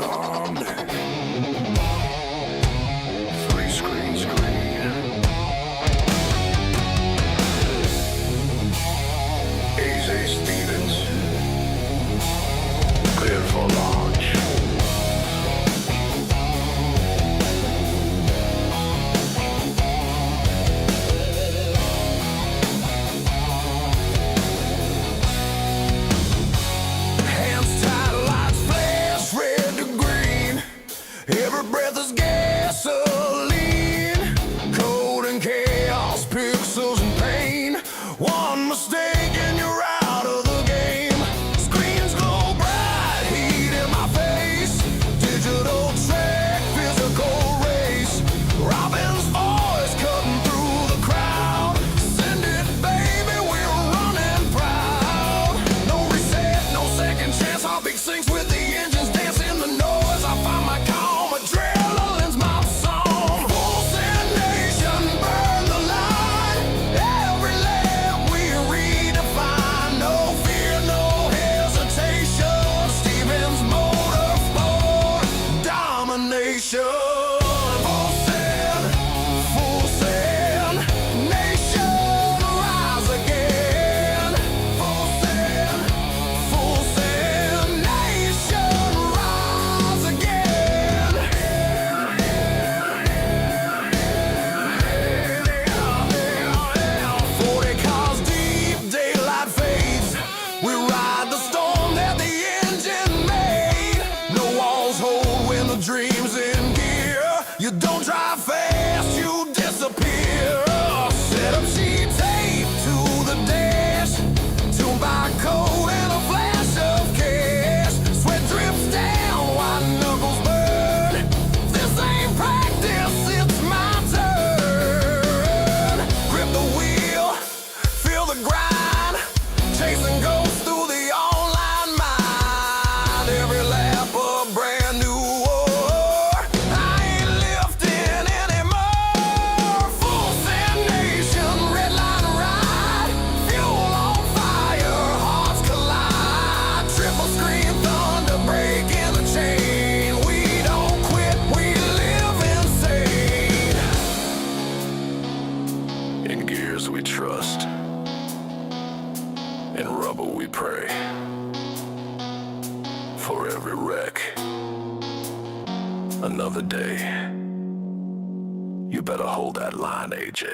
someday. Three screen. Easy Stevens. Clear for launch. Every breath is gasoline, cold and chaos, pixels and pain. One mistake and you're out of the game. Screens glow bright, heat in my face. Digital track, physical race. Robin's voice cutting through the crowd. Send it, baby, we're running proud. No reset, no second chance. Heartbeat sinks with the engines dancing the noise. I find my adrenaline's my song. Full send nation, burn the line. Every lap we redefine. No fear, no hesitation. Stevens Motorsport domination. Full send nation, rise again. Full send nation, rise again. 40 cars deep, daylight fades. We ride the storm that the engine made. No walls hold when the dream's in gear. You don't drive fast, you disappear. Set up sheet tape to the dash. Tuned by code and a flash of cash. Sweat drips down, white knuckles burn. This ain't practice, it's my turn. Grip the wheel, feel the grind. Chasing ghosts through the online mind. Every lap a brand new war. I ain't lifting anymore. Full send nation, red line ride. Fuel on fire, hearts collide. Triple screen thunder breaking the chain. We don't quit, we live insane. In gears we trust. In rubber we pray. For every wreck, another day. You better hold that line, AJ.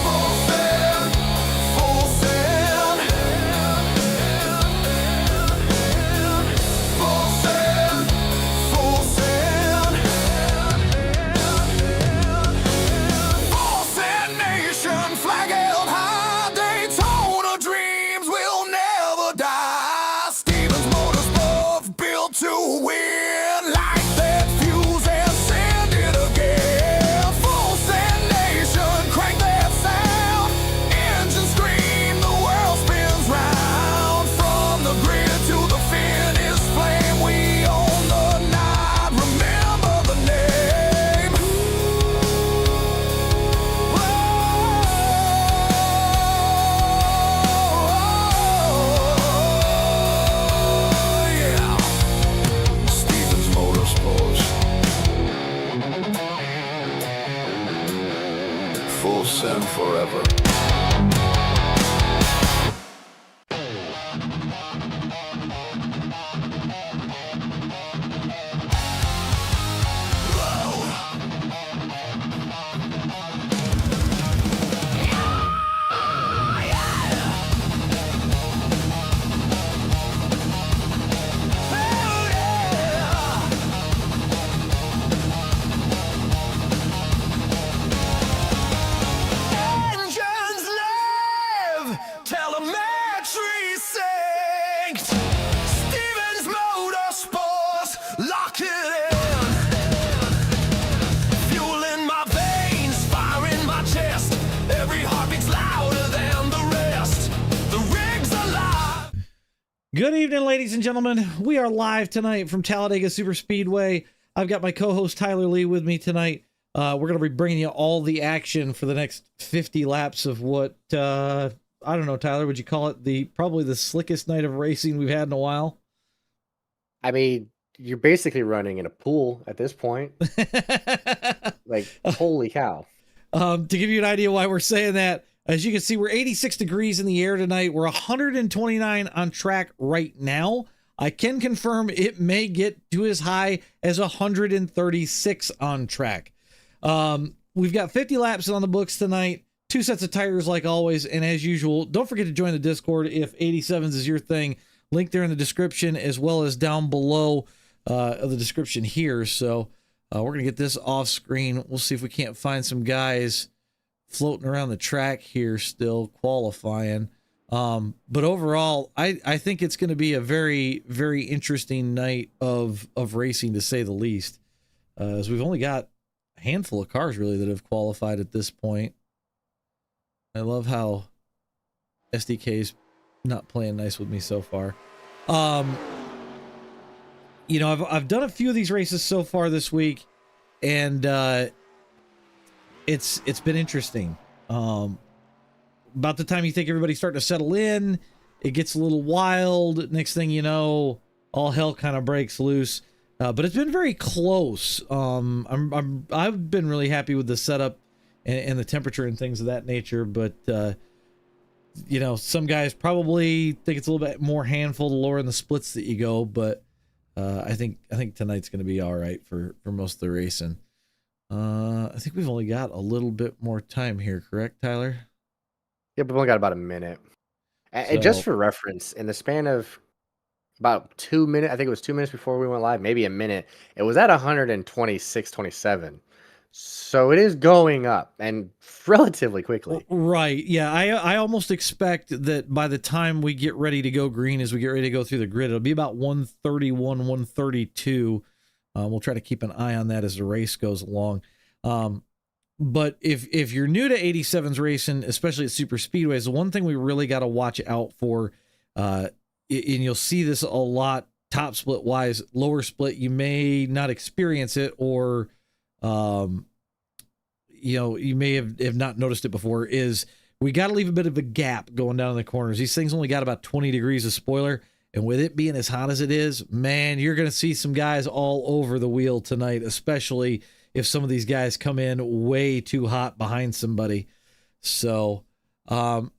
Full send. Full send nation, flag held high. Daytona dreams will never die. Stevens Motorsports built to win. Light that fuse and send it again. Full send nation, crank that sound. Engine scream, the world spins round. From the grid to the finish flame, we own the night. Remember the name. Yeah. Stevens Motorsports. Full send forever. Engines live, telemetry synced. Stevens Motorsports, lock it in. Fuel in my veins, fire in my chest. Every heartbeat's louder than the rest. The rig's alive. Good evening, ladies and gentlemen. We are live tonight from Talladega Super Speedway. I've got my co-host Tyler Lee with me tonight. We're going to be bringing you all the action for the next 50 laps of what, I don't know, Tyler, would you call it probably the slickest night of racing we've had in a while? I mean, you're basically running in a pool at this point. Like, holy cow. To give you an idea why we're saying that, as you can see, we're 86 degrees in the air tonight. We're 129 on track right now. I can confirm it may get to as high as 136 on track. We've got 50 laps on the books tonight, 2 sets of tires like always, and as usual, don't forget to join the Discord if 87's is your thing. Link there in the description as well as down below the description here. So we're going to get this off screen. We'll see if we can't find some guys floating around the track here still qualifying. But overall, I think it's going to be a very, very interesting night of racing, to say the least, as we've only got a handful of cars really that have qualified at this point. I love how SDK's not playing nice with me so far. You know, I've done a few of these races so far this week, and it's been interesting. About the time you think everybody's starting to settle in, it gets a little wild. Next thing you know, all hell kind of breaks loose. But it's been very close. I've been really happy with the setup and the temperature and things of that nature. But you know, some guys probably think it's a little bit more handful to lower in the splits that you go. But I think tonight's going to be all right for most of the racing. I think we've only got a little bit more time here, correct, Tyler? Yep, we've only got about a minute. And just for reference, in the span of about 2 minutes, I think it was 2 minutes before we went live, maybe a minute, it was at 126, 27. So it is going up, and relatively quickly. Right. Yeah, I almost expect that by the time we get ready to go green, as we get ready to go through the grid, it'll be about 131, 132. We'll try to keep an eye on that as the race goes along. But if you're new to 87's racing, especially at super speedways, the one thing we really got to watch out for, and you'll see this a lot top split wise, lower split, you may not experience it, or you know, you may have not noticed it before, is we got to leave a bit of a gap going down in the corners. These things only got about 20 degrees of spoiler, and with it being as hot as it is, man, you're going to see some guys all over the wheel tonight, especially if some of these guys come in way too hot behind somebody. So,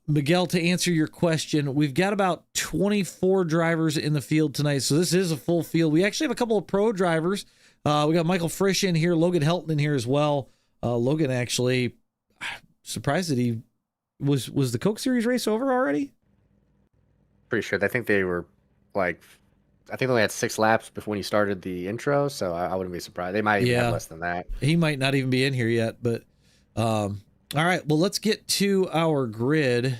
Miguel, to answer your question, we've got about 24 drivers in the field tonight. So this is a full field. We actually have a couple of pro drivers. We got Michael Frisch in here, Logan Helton in here as well. Logan, actually, surprised that he was the Coke Series race over already? Pretty sure. I think they were like, I think they only had 6 laps before when you started the intro, so I wouldn't be surprised. They might even have less than that. He might not even be in here yet, but all right, well, let's get to our grid.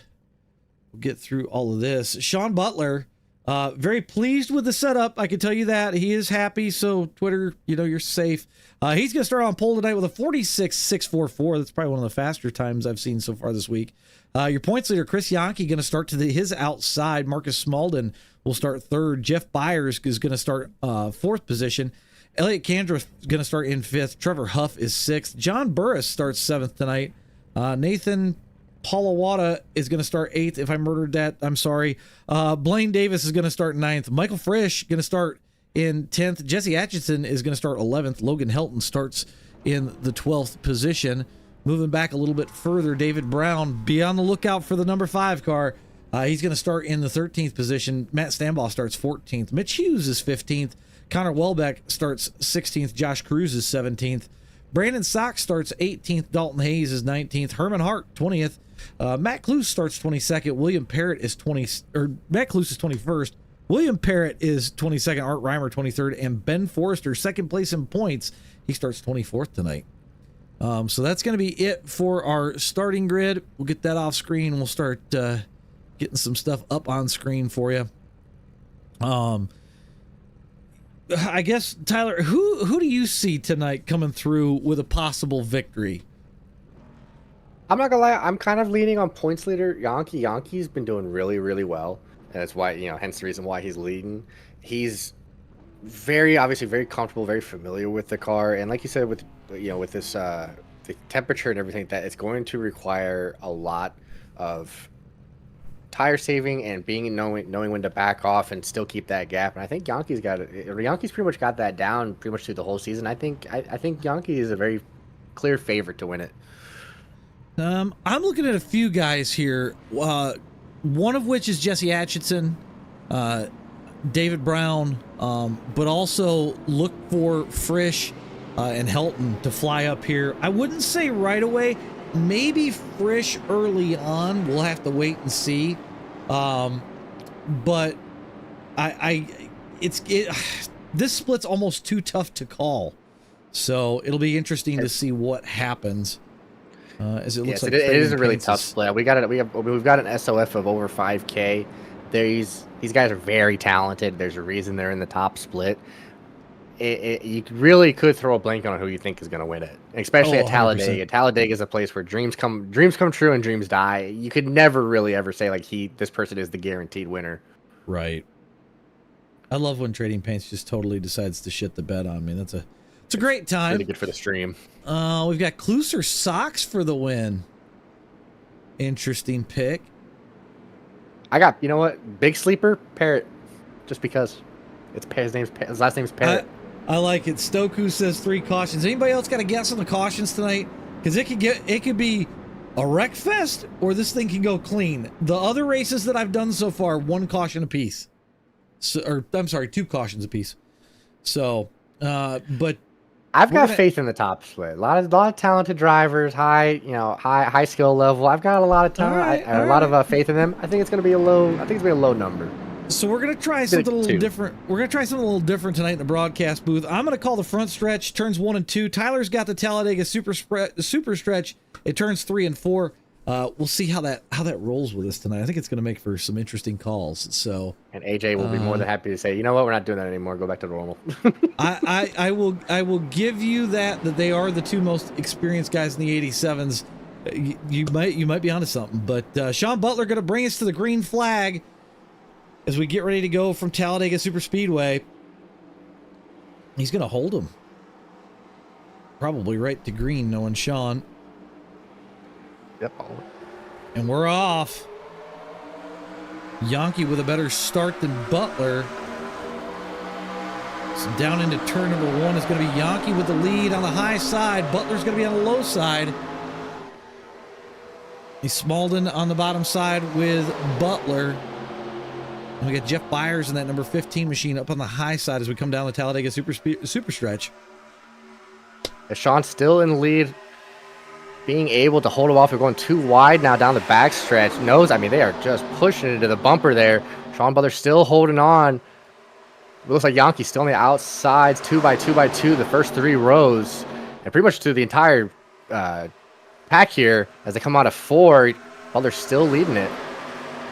We'll get through all of this. Sean Butler, very pleased with the setup. I can tell you that. He is happy, so Twitter, you know, you're safe. He's going to start on pole tonight with a 46.644. That's probably one of the faster times I've seen so far this week. Your points leader, Chris Yankee, going to start to his outside. Marcus Smalden will start third. Jeff Byers is going to start fourth position. Elliot Kandra is going to start in fifth. Trevor Huff is sixth. John Burris starts seventh tonight. Nathan Palawada is going to start eighth. If I murdered that, I'm sorry. Blaine Davis is going to start ninth. Michael Frisch going to start in 10th. Jesse Atchison is going to start 11th. Logan Helton starts in the 12th position. Moving back a little bit further, David Brown, be on the lookout for the number 5 car. He's going to start in the 13th position. Matt Stambaugh starts 14th. Mitch Hughes is 15th. Connor Welbeck starts 16th. Josh Cruz is 17th. Brandon Sock starts 18th. Dalton Hayes is 19th. Herman Hart, 20th. Matt Cluse starts 22nd. William Parrott is Matt Cluse is 21st. William Parrott is 22nd. Art Reimer, 23rd. And Ben Forrester, second place in points. He starts 24th tonight. So that's going to be it for our starting grid. We'll get that off screen. We'll start getting some stuff up on screen for you. I guess, Tyler, who do you see tonight coming through with a possible victory? I'm not gonna lie, I'm kind of leaning on points leader Yankee. Yankee's been doing really, really well. And that's why, you know, hence the reason why he's leading. He's very obviously very comfortable, very familiar with the car, and like you said, with with this the temperature and everything, that it's going to require a lot of tire saving and knowing when to back off and still keep that gap. And I think Yankee's got it. Yankee's pretty much got that down pretty much through the whole season. I think Yankee is a very clear favorite to win it. I'm looking at a few guys here. One of which is Jesse Atchison, David Brown, but also look for Frisch and Helton to fly up here. I wouldn't say right away. Maybe Frisch early on. We'll have to wait and see. But this split's almost too tough to call. So it'll be interesting to see what happens. As it looks like it is a really tough split. We've got an SOF of over 5K. These guys are very talented. There's a reason they're in the top split. You really could throw a blank on who you think is going to win it, especially at Talladega. 100%. Talladega is a place where dreams come true and dreams die. You could never really ever say like this person is the guaranteed winner. Right. I love when Trading Paints just totally decides to shit the bed on me. It's a great time. Really good for the stream. We've got Klusser Socks for the win. Interesting pick. I got, you know what? Big sleeper, Parrot. Just because his last name's Parrot. I like it. Stoku says 3 cautions. Anybody else got a guess on the cautions tonight? Because it could be a wreck fest or this thing can go clean. The other races that I've done so far, 1 caution apiece. So, I'm sorry, 2 cautions apiece. So, but I've got faith in the top split. A lot of talented drivers, high skill level. I've got a lot of talent, a lot of faith in them. I think it's going to be a low number. So we're going to try something a little different. We're going to try something a little different tonight in the broadcast booth. I'm going to call the front stretch, turns 1 and 2. Tyler's got the Talladega super stretch. It turns 3 and 4. We'll see how that rolls with us tonight. I think it's going to make for some interesting calls. So, and AJ will be more than happy to say, you know what, we're not doing that anymore. Go back to normal. I will give you that they are the 2 most experienced guys in the 87s. You might be onto something. But Sean Butler going to bring us to the green flag as we get ready to go from Talladega Super Speedway. He's going to hold him. Probably right to green, knowing Sean. Yep. And we're off. Yankee with a better start than Butler. So down into turn number 1 is going to be Yankee with the lead on the high side. Butler's going to be on the low side. He's Smalden on the bottom side with Butler. And we got Jeff Byers in that number 15 machine up on the high side as we come down the Talladega super stretch. Sean's still in the lead, being able to hold him off. We're going too wide now down the back stretch. They are just pushing into the bumper there. Sean Butler still holding on. It looks like Yankee's still on the outsides, 2 by 2 by 2, the first 3 rows, and pretty much to the entire pack here as they come out of 4. Butler's still leading it.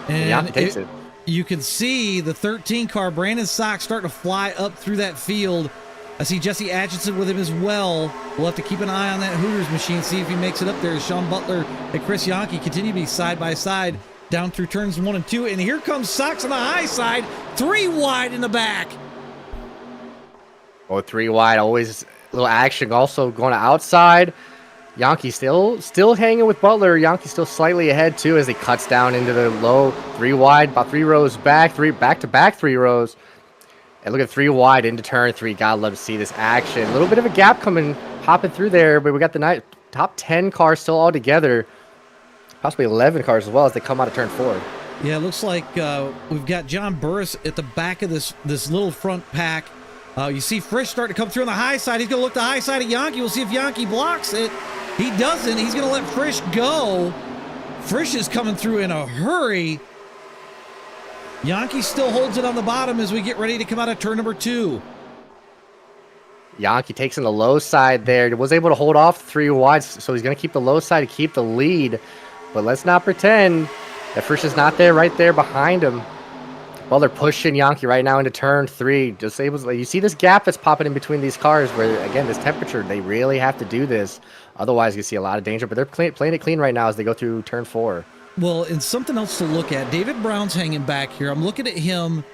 And Yankee takes it. You can see the 13 car, Brandon Sock, starting to fly up through that field. I see Jesse Atchison with him as well. We'll have to keep an eye on that Hooters machine, see if he makes it up there. Sean Butler and Chris Yankee continue to be side by side down through turns 1 and 2. And here comes Sox on the high side, 3 wide in the back. 3 wide, always a little action. Also going outside. Yankee still hanging with Butler. Yankee still slightly ahead too as he cuts down into the low 3 wide, about 3 rows back, 3 back-to-back 3 rows. And look at 3 wide into turn 3. Gotta love to see this action. A little bit of a gap hopping through there, but we got the top 10 cars still all together. Possibly 11 cars as well as they come out of turn 4. Yeah, it looks like we've got John Burris at the back of this little front pack. You see Frisch starting to come through on the high side. He's going to look the high side at Yankee. We'll see if Yankee blocks it. He doesn't. He's going to let Frisch go. Frisch is coming through in a hurry. Yankee still holds it on the bottom as we get ready to come out of turn number 2. Yankee takes in the low side there. Was able to hold off 3 wide, so he's going to keep the low side to keep the lead. But let's not pretend that Frisch is not there, right there behind him. Well, they're pushing Yankee right now into turn 3. You see this gap that's popping in between these cars where, again, this temperature, they really have to do this. Otherwise, you see a lot of danger. But they're playing it clean right now as they go through turn 4. Well, and something else to look at. David Brown's hanging back here. I'm looking at him.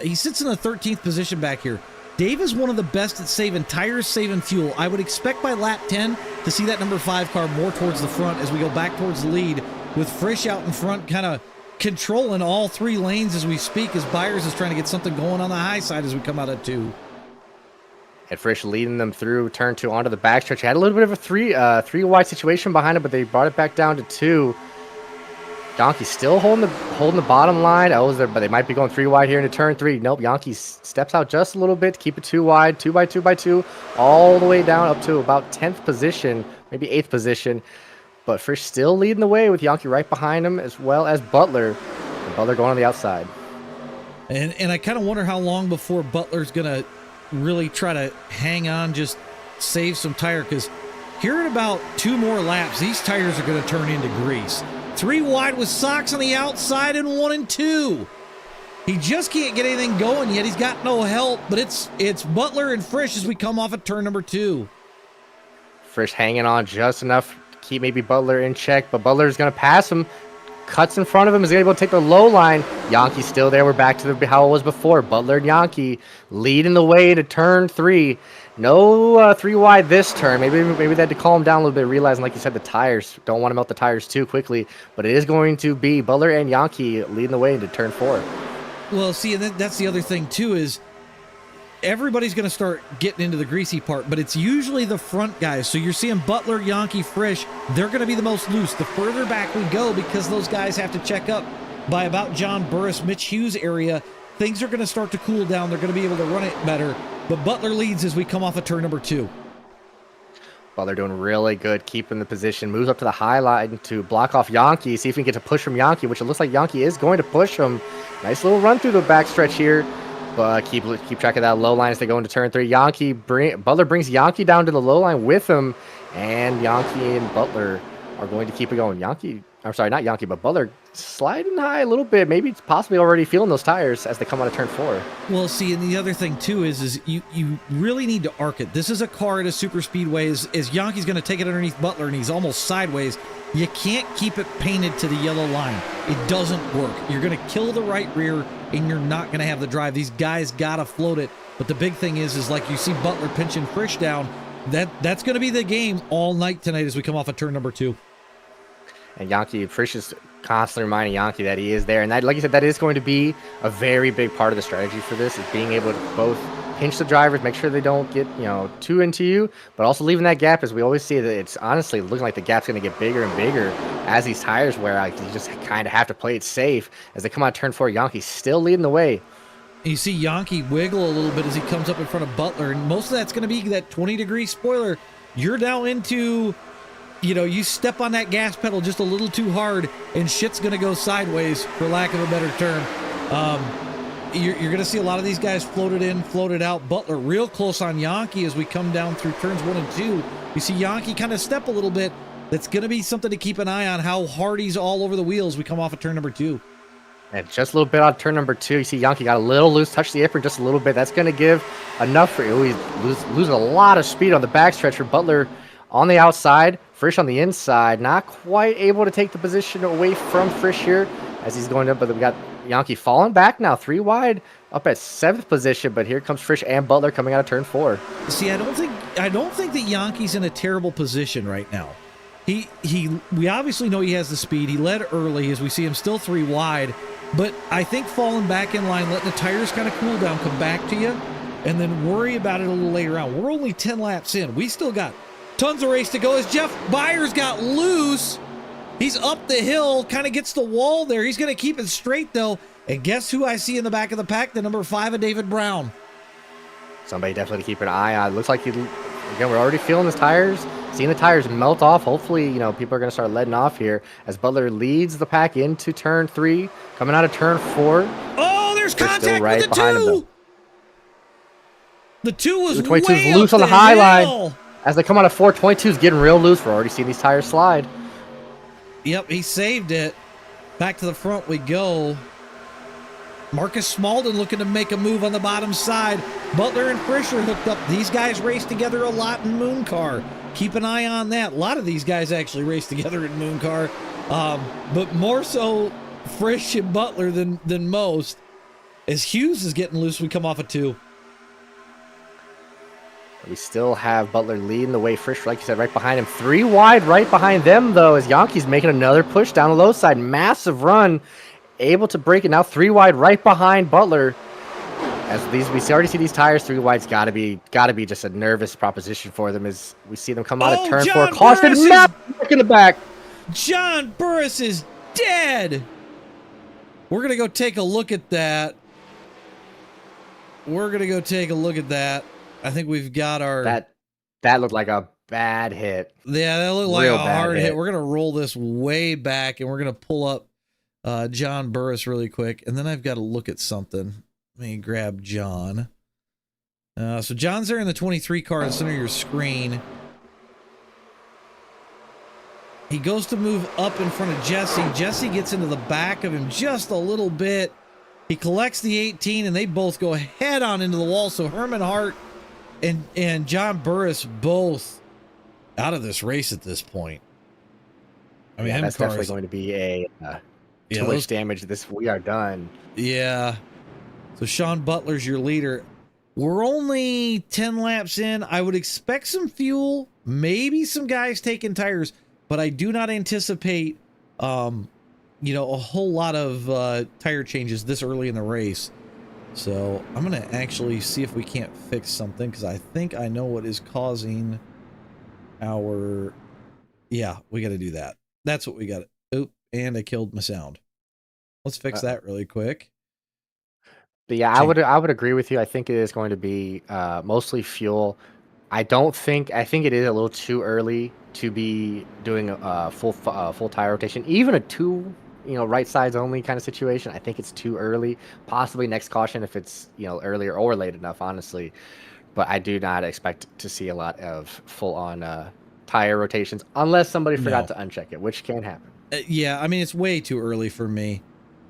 He sits in the 13th position back here. Dave is one of the best at saving tires, saving fuel. I would expect by lap 10 to see that number 5 car more towards the front as we go back towards the lead, with Frisch out in front kind of controlling all 3 lanes as we speak, as Byers is trying to get something going on the high side as we come out of 2. And Frisch leading them through turn 2 onto the backstretch. Had a little bit of a three wide situation behind him, but they brought it back down to 2. Yankee still holding the bottom line. Oh, but they might be going 3 wide here into turn 3. Nope, Yankee steps out just a little bit to keep it 2 wide, 2 by 2 by 2, all the way down up to about 10th position, maybe 8th position. But Frisch still leading the way with Yankee right behind him, as well as Butler. And Butler going on the outside. And I kind of wonder how long before Butler's going to really try to hang on, just save some tire, because here in about 2 more laps, these tires are going to turn into grease. 3 wide with Sox on the outside and 1 and 2. He just can't get anything going yet. He's got no help, but it's Butler and Frisch as we come off at turn number 2. Frisch hanging on just enough to keep maybe Butler in check, but Butler's going to pass him. Cuts in front of him, is able to take the low line. Yankee's still there. We're back to how it was before. Butler and Yankee leading the way to turn 3. No 3 wide this turn. Maybe they had to calm down a little bit, realizing, like you said, the tires. Don't want to melt the tires too quickly. But it is going to be Butler and Yankee leading the way into turn 4. Well, see, and that's the other thing, too, is everybody's going to start getting into the greasy part, but it's usually the front guys. So you're seeing Butler, Yankee, Frisch. They're going to be the most loose the further back we go, because those guys have to check up by about John Burris, Mitch Hughes area. Things are going to start to cool down. They're going to be able to run it better. But Butler leads as we come off of turn number 2. Butler doing really good, keeping the position. Moves up to the high line to block off Yankee. See if we can get to push from Yankee, which it looks like Yankee is going to push him. Nice little run through the backstretch here. But keep track of that low line as they go into turn 3. Butler brings Yankee down to the low line with him. And Yankee and Butler are going to keep it going. Not Yankee, but Butler sliding high a little bit. Maybe it's possibly already feeling those tires as they come out of turn 4. Well, see, and the other thing too is you really need to arc it. This is a car at a super speedway. As Yankee's going to take it underneath Butler and he's almost sideways, you can't keep it painted to the yellow line. It doesn't work. You're going to kill the right rear and you're not going to have the drive. These guys got to float it. But the big thing is like you see Butler pinching Frisch down. That's going to be the game all night tonight as we come off of turn number 2. And Frisch is constantly reminding Yankee that he is there. And that, like you said, that is going to be a very big part of the strategy for this, is being able to both pinch the drivers, make sure they don't get, too into you, but also leaving that gap, as we always see that it's honestly looking like the gap's going to get bigger and bigger as these tires wear out. You just kind of have to play it safe as they come out turn 4. Yankee's still leading the way. You see Yankee wiggle a little bit as he comes up in front of Butler, and most of that's going to be that 20-degree spoiler. You're now into... you step on that gas pedal just a little too hard and shit's going to go sideways, for lack of a better term. You're going to see a lot of these guys floated in, floated out. Butler real close on Yankee as we come down through turns 1 and 2. You see Yankee kind of step a little bit. That's going to be something to keep an eye on, how hard he's all over the wheels we come off of turn number 2. And just a little bit on turn number 2. You see Yankee got a little loose, touched the apron just a little bit. That's going to give enough for you. He's losing a lot of speed on the backstretch for Butler on the outside. Frisch on the inside, not quite able to take the position away from Frisch here as he's going up, but we got Yankee falling back now, 3 wide, up at 7th position, but here comes Frisch and Butler coming out of turn 4. See, I don't think that Yankee's in a terrible position right now. We obviously know he has the speed. He led early as we see him still 3 wide, but I think falling back in line, letting the tires kind of cool down, come back to you, and then worry about it a little later on. We're only 10 laps in. We still got tons of race to go as Jeff Byers got loose. He's up the hill, kind of gets the wall there. He's going to keep it straight, though. And guess who I see in the back of the pack? The number 5 of David Brown. Somebody definitely to keep an eye on. Looks like again, we're already feeling his tires, seeing the tires melt off. Hopefully, people are going to start letting off here as Butler leads the pack into turn 3, coming out of turn 4. Oh, there's contact right with the behind 2. him, The 2 was the 22's way loose up on the high hill. line. As they come out of 4, 22's getting real loose. We're already seeing these tires slide. Yep, he saved it. Back to the front we go. Marcus Smalden looking to make a move on the bottom side. Butler and Frisch are hooked up. These guys race together a lot in Moon Car. Keep an eye on that. A lot of these guys actually race together in Moon Car, but more so Frisch and Butler than most. as Hughes is getting loose, we come off a 2. We still have Butler leading the way first, like you said, right behind him. 3 wide right behind them, though, as Yankee's making another push down the low side. Massive run, able to break it now. 3 wide right behind Butler. As we already see these tires, 3 wide's gotta be just a nervous proposition for them as we see them come out of turn 4. Caution, in the back. John Burris is dead. We're gonna go take a look at that. I think we've got our... That looked like a bad hit. Yeah, that looked like a hard hit. We're going to roll this way back, and we're going to pull up John Burris really quick, and then I've got to look at something. Let me grab John. So John's there in the 23 car in the center of your screen. He goes to move up in front of Jesse. Jesse gets into the back of him just a little bit. He collects the 18, and they both go head on into the wall. So Herman Hart and John Burris both out of this race at this point. I mean, that's definitely going to be a too much damage. We are done. Yeah. So Sean Butler's your leader. We're only 10 laps in. I would expect some fuel, maybe some guys taking tires, but I do not anticipate, a whole lot of tire changes this early in the race. So I'm going to actually see if we can't fix something, because I think I know what is causing our... Yeah, we got to do that. That's what we got. Oop, and I killed my sound. Let's fix that really quick. But yeah, I would agree with you. I think it is going to be mostly fuel. I think it is a little too early to be doing a full tire rotation, even a 2 right sides only kind of situation. I think it's too early. Possibly next caution if it's earlier or late enough, honestly. But I do not expect to see a lot of full on tire rotations unless somebody forgot to uncheck it, which can happen. Yeah, I mean, it's way too early for me.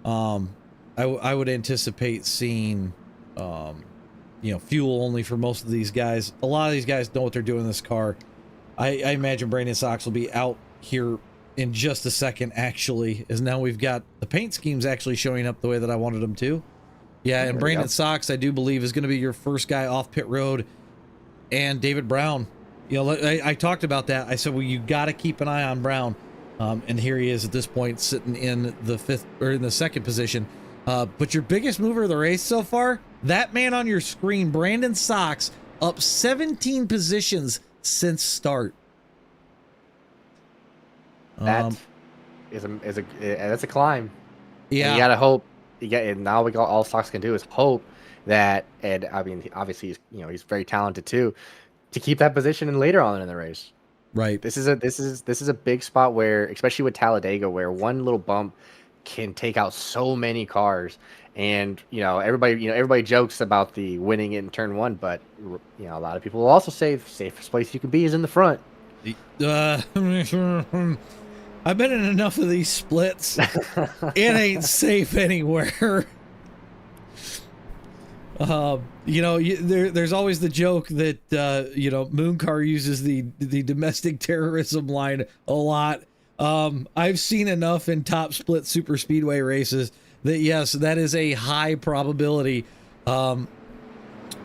I would anticipate seeing fuel only for most of these guys. A lot of these guys know what they're doing in this car. I imagine Brandon Sox will be out here in just a second, actually, as now we've got the paint schemes actually showing up the way that I wanted them to. Yeah, and Brandon Sox, I do believe, is going to be your first guy off pit road. And David Brown. I talked about that. I said, well, you got to keep an eye on Brown. And here he is at this point, sitting in the 5th or in the 2nd position. But your biggest mover of the race so far, that man on your screen, Brandon Sox, up 17 positions since start. That's a climb. Yeah, and you gotta hope. And now all Sox can do is hope that. And I mean, obviously, he's very talented too, to keep that position and later on in the race. Right. This is a big spot where, especially with Talladega, where one little bump can take out so many cars. And everybody jokes about the winning in turn 1, but a lot of people will also say the safest place you can be is in the front. I've been in enough of these splits. It ain't safe anywhere. There's always the joke that Moon Car uses the domestic terrorism line a lot. I've seen enough in top split super speedway races that yes, that is a high probability. Pro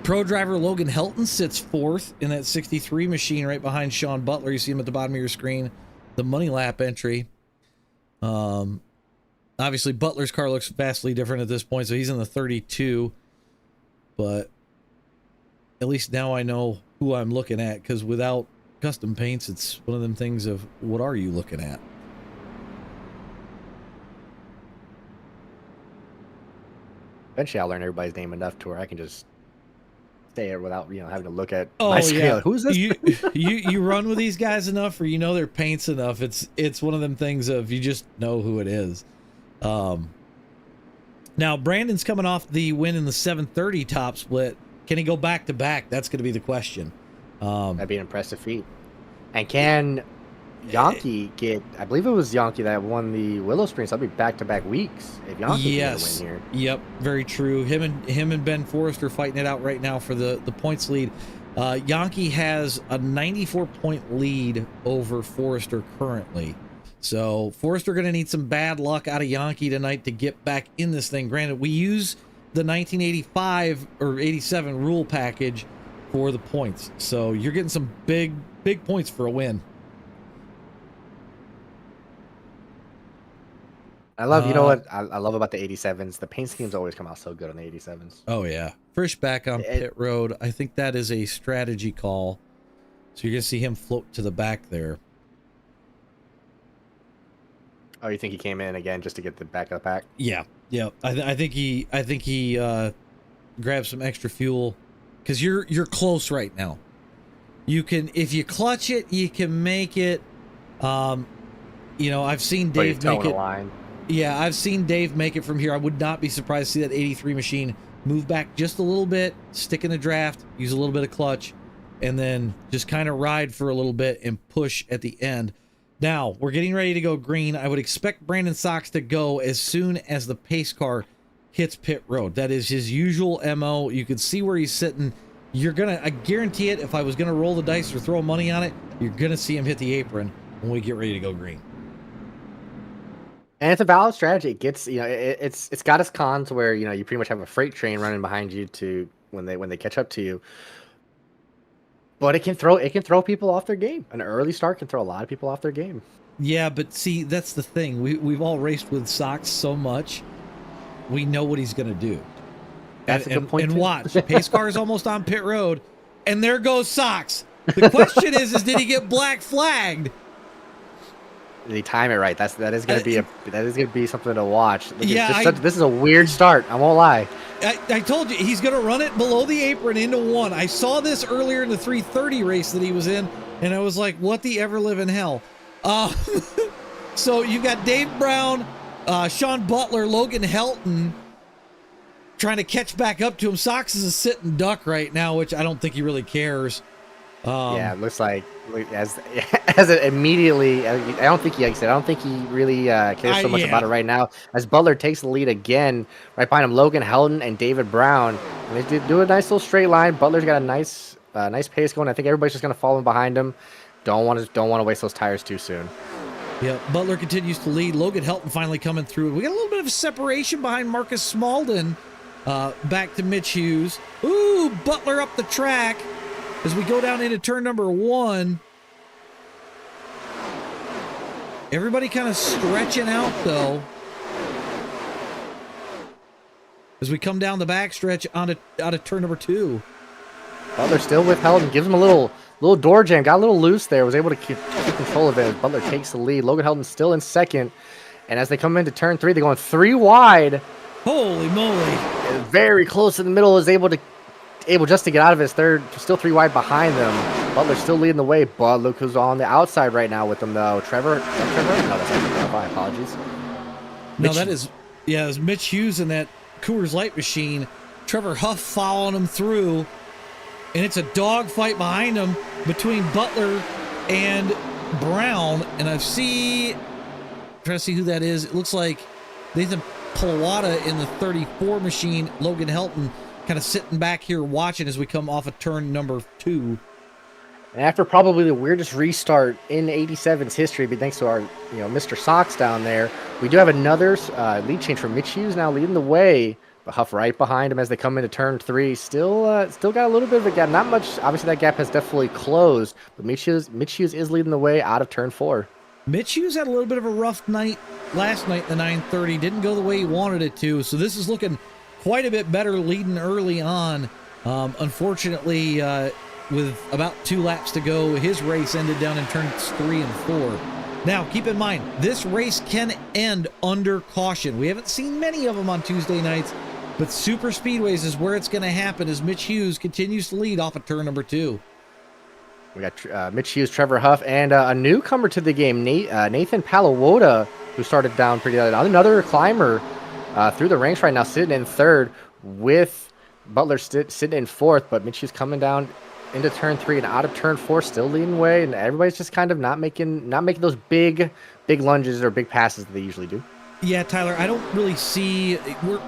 driver Logan Helton sits 4th in that 63 machine right behind Sean Butler. You see him at the bottom of your screen. The money lap entry. Obviously Butler's car looks vastly different at this point, so he's in the 32. But at least now I know who I'm looking at, because without custom paints, it's one of them things of what are you looking at? Eventually I'll learn everybody's name enough to where I can just stay there without having to look at my scale. Who's this? You run with these guys enough, or their paints enough. It's one of them things of you just know who it is. Now Brandon's coming off the win in the 730 top split. Can he go back to back? That's going to be the question. That'd be an impressive feat. And can Yankee get? I believe it was Yankee that won the Willow Springs. So that'd be back-to-back weeks if Yankee can win here. Yep, very true. Him and Ben Forrester fighting it out right now for the points lead. Yankee has a 94-point lead over Forrester currently. So Forrester going to need some bad luck out of Yankee tonight to get back in this thing. Granted, we use the 1985 or 87 rule package for the points. So you're getting some big points for a win. I love, you know what I love about the 87s? The paint schemes always come out so good on the 87s. Oh yeah. Frisch back on pit road. I think that is a strategy call. So you're going to see him float to the back there. Oh, you think he came in again just to get the back of the pack? Yeah. Yeah. I think he grabbed some extra fuel because you're close right now. You can, if you clutch it, you can make it. You know, I've seen Dave make it. Line. Yeah, I've seen Dave make it from here. I would not be surprised to see that 83 machine move back just a little bit, stick in the draft, use a little bit of clutch, and then just kind of ride for a little bit and push at the end. Now, we're getting ready to go green. I would expect Brandon Sox to go as soon as the pace car hits pit road. That is his usual MO. You can see where he's sitting. You're going to, I guarantee it, if I was going to roll the dice or throw money on it, you're going to see him hit the apron when we get ready to go green. And it's a valid strategy. It gets, you know, it's got its cons where, you know, you pretty much have a freight train running behind you to when they catch up to you. But it can throw people off their game. An early start can throw a lot of people off their game. Yeah, but see, that's the thing. We've all raced with Sox so much. We know what he's going to do. That's a good point. And watch, pace car is almost on pit road, and there goes Sox. The question is did he get black flagged? They time it right. That is going to be something to watch. Yeah, this is a weird start. I won't lie. I told you he's going to run it below the apron into one. I saw this earlier in the 330 race that he was in, and I was like, "What the ever living hell?" So you got Dave Brown, Sean Butler, Logan Helton trying to catch back up to him. Sox is a sitting duck right now, which I don't think he really cares. Yeah, it looks like as it immediately. I don't think he, like I said, I don't think he really cares so much about it right now. As Butler takes the lead again, right behind him, Logan Helton and David Brown. And they do a nice little straight line. Butler's got a nice pace going. I think everybody's just going to follow him behind him. Don't want to waste those tires too soon. Yeah, Butler continues to lead. Logan Helton finally coming through. We got a little bit of a separation behind Marcus Smalden. Back to Mitch Hughes. Ooh, Butler up the track. As we go down into turn number 1, everybody kind of stretching out though. As we come down the backstretch out of turn number 2. Butler still with Helton, gives him a little door jam, got a little loose there, was able to keep control of it. Butler takes the lead. Logan Helton still in second, and as they come into turn 3, they're going 3 wide. Holy moly! And very close in the middle, is able just to get out of his third, still 3 wide behind them. Butler's still leading the way, but look who's on the outside right now with them, though. Trevor? No, that's not my apologies. No, that is, yeah, it was Mitch Hughes in that Coors Light machine. Trevor Huff following him through, and it's a dogfight behind him between Butler and Brown. And trying to see who that is. It looks like Nathan Palawada in the 34 machine. Logan Helton kind of sitting back here watching as we come off of turn number 2. And after probably the weirdest restart in 87's history, but thanks to our, Mr. Sox down there, we do have another lead change from Mitch Hughes now leading the way, but Huff right behind him as they come into turn 3. Still got a little bit of a gap. Not much. Obviously, that gap has definitely closed, but Mitch Hughes is leading the way out of turn 4. Mitch Hughes had a little bit of a rough night last night in the 930. Didn't go the way he wanted it to, so this is looking quite a bit better leading early on. Unfortunately, with about 2 laps to go, his race ended down in turns 3 and 4. Now, keep in mind, this race can end under caution. We haven't seen many of them on Tuesday nights, but super speedways is where it's going to happen as Mitch Hughes continues to lead off of turn number 2. We got Mitch Hughes, Trevor Huff, and a newcomer to the game, Nathan Palawada, who started down pretty early. Another climber through the ranks right now, sitting in 3rd, with Butler sitting in 4th, but Mitch Hughes coming down into turn 3 and out of turn 4, still leading the way, and everybody's just kind of not making those big lunges or big passes that they usually do. Yeah, Tyler, I don't really see.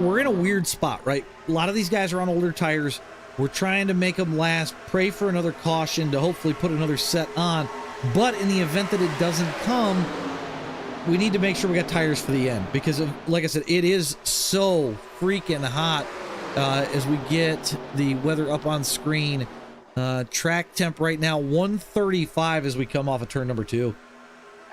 We're in a weird spot, right? A lot of these guys are on older tires. We're trying to make them last, pray for another caution to hopefully put another set on. But in the event that it doesn't come, we need to make sure we got tires for the end because, like I said, it is so freaking hot as we get the weather up on screen. Track temp right now 135 as we come off of turn number 2.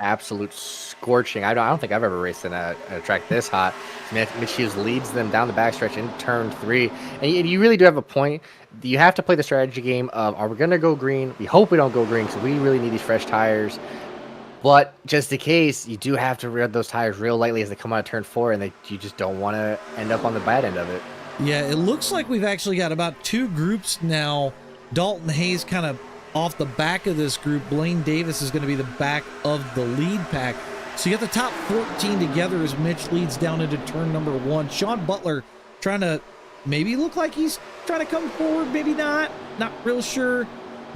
Absolute scorching. I don't think I've ever raced in a track this hot. Mitch Hughes leads them down the backstretch in turn 3. And you really do have a point. You have to play the strategy game of, are we going to go green? We hope we don't go green because we really need these fresh tires. But just in case, you do have to rev those tires real lightly as they come out of turn 4, and you just don't want to end up on the bad end of it. Yeah, it looks like we've actually got about 2 groups now. Dalton Hayes kind of off the back of this group. Blaine Davis is going to be the back of the lead pack. So you got the top 14 together as Mitch leads down into turn number 1. Sean Butler trying to maybe look like he's trying to come forward, maybe not real sure.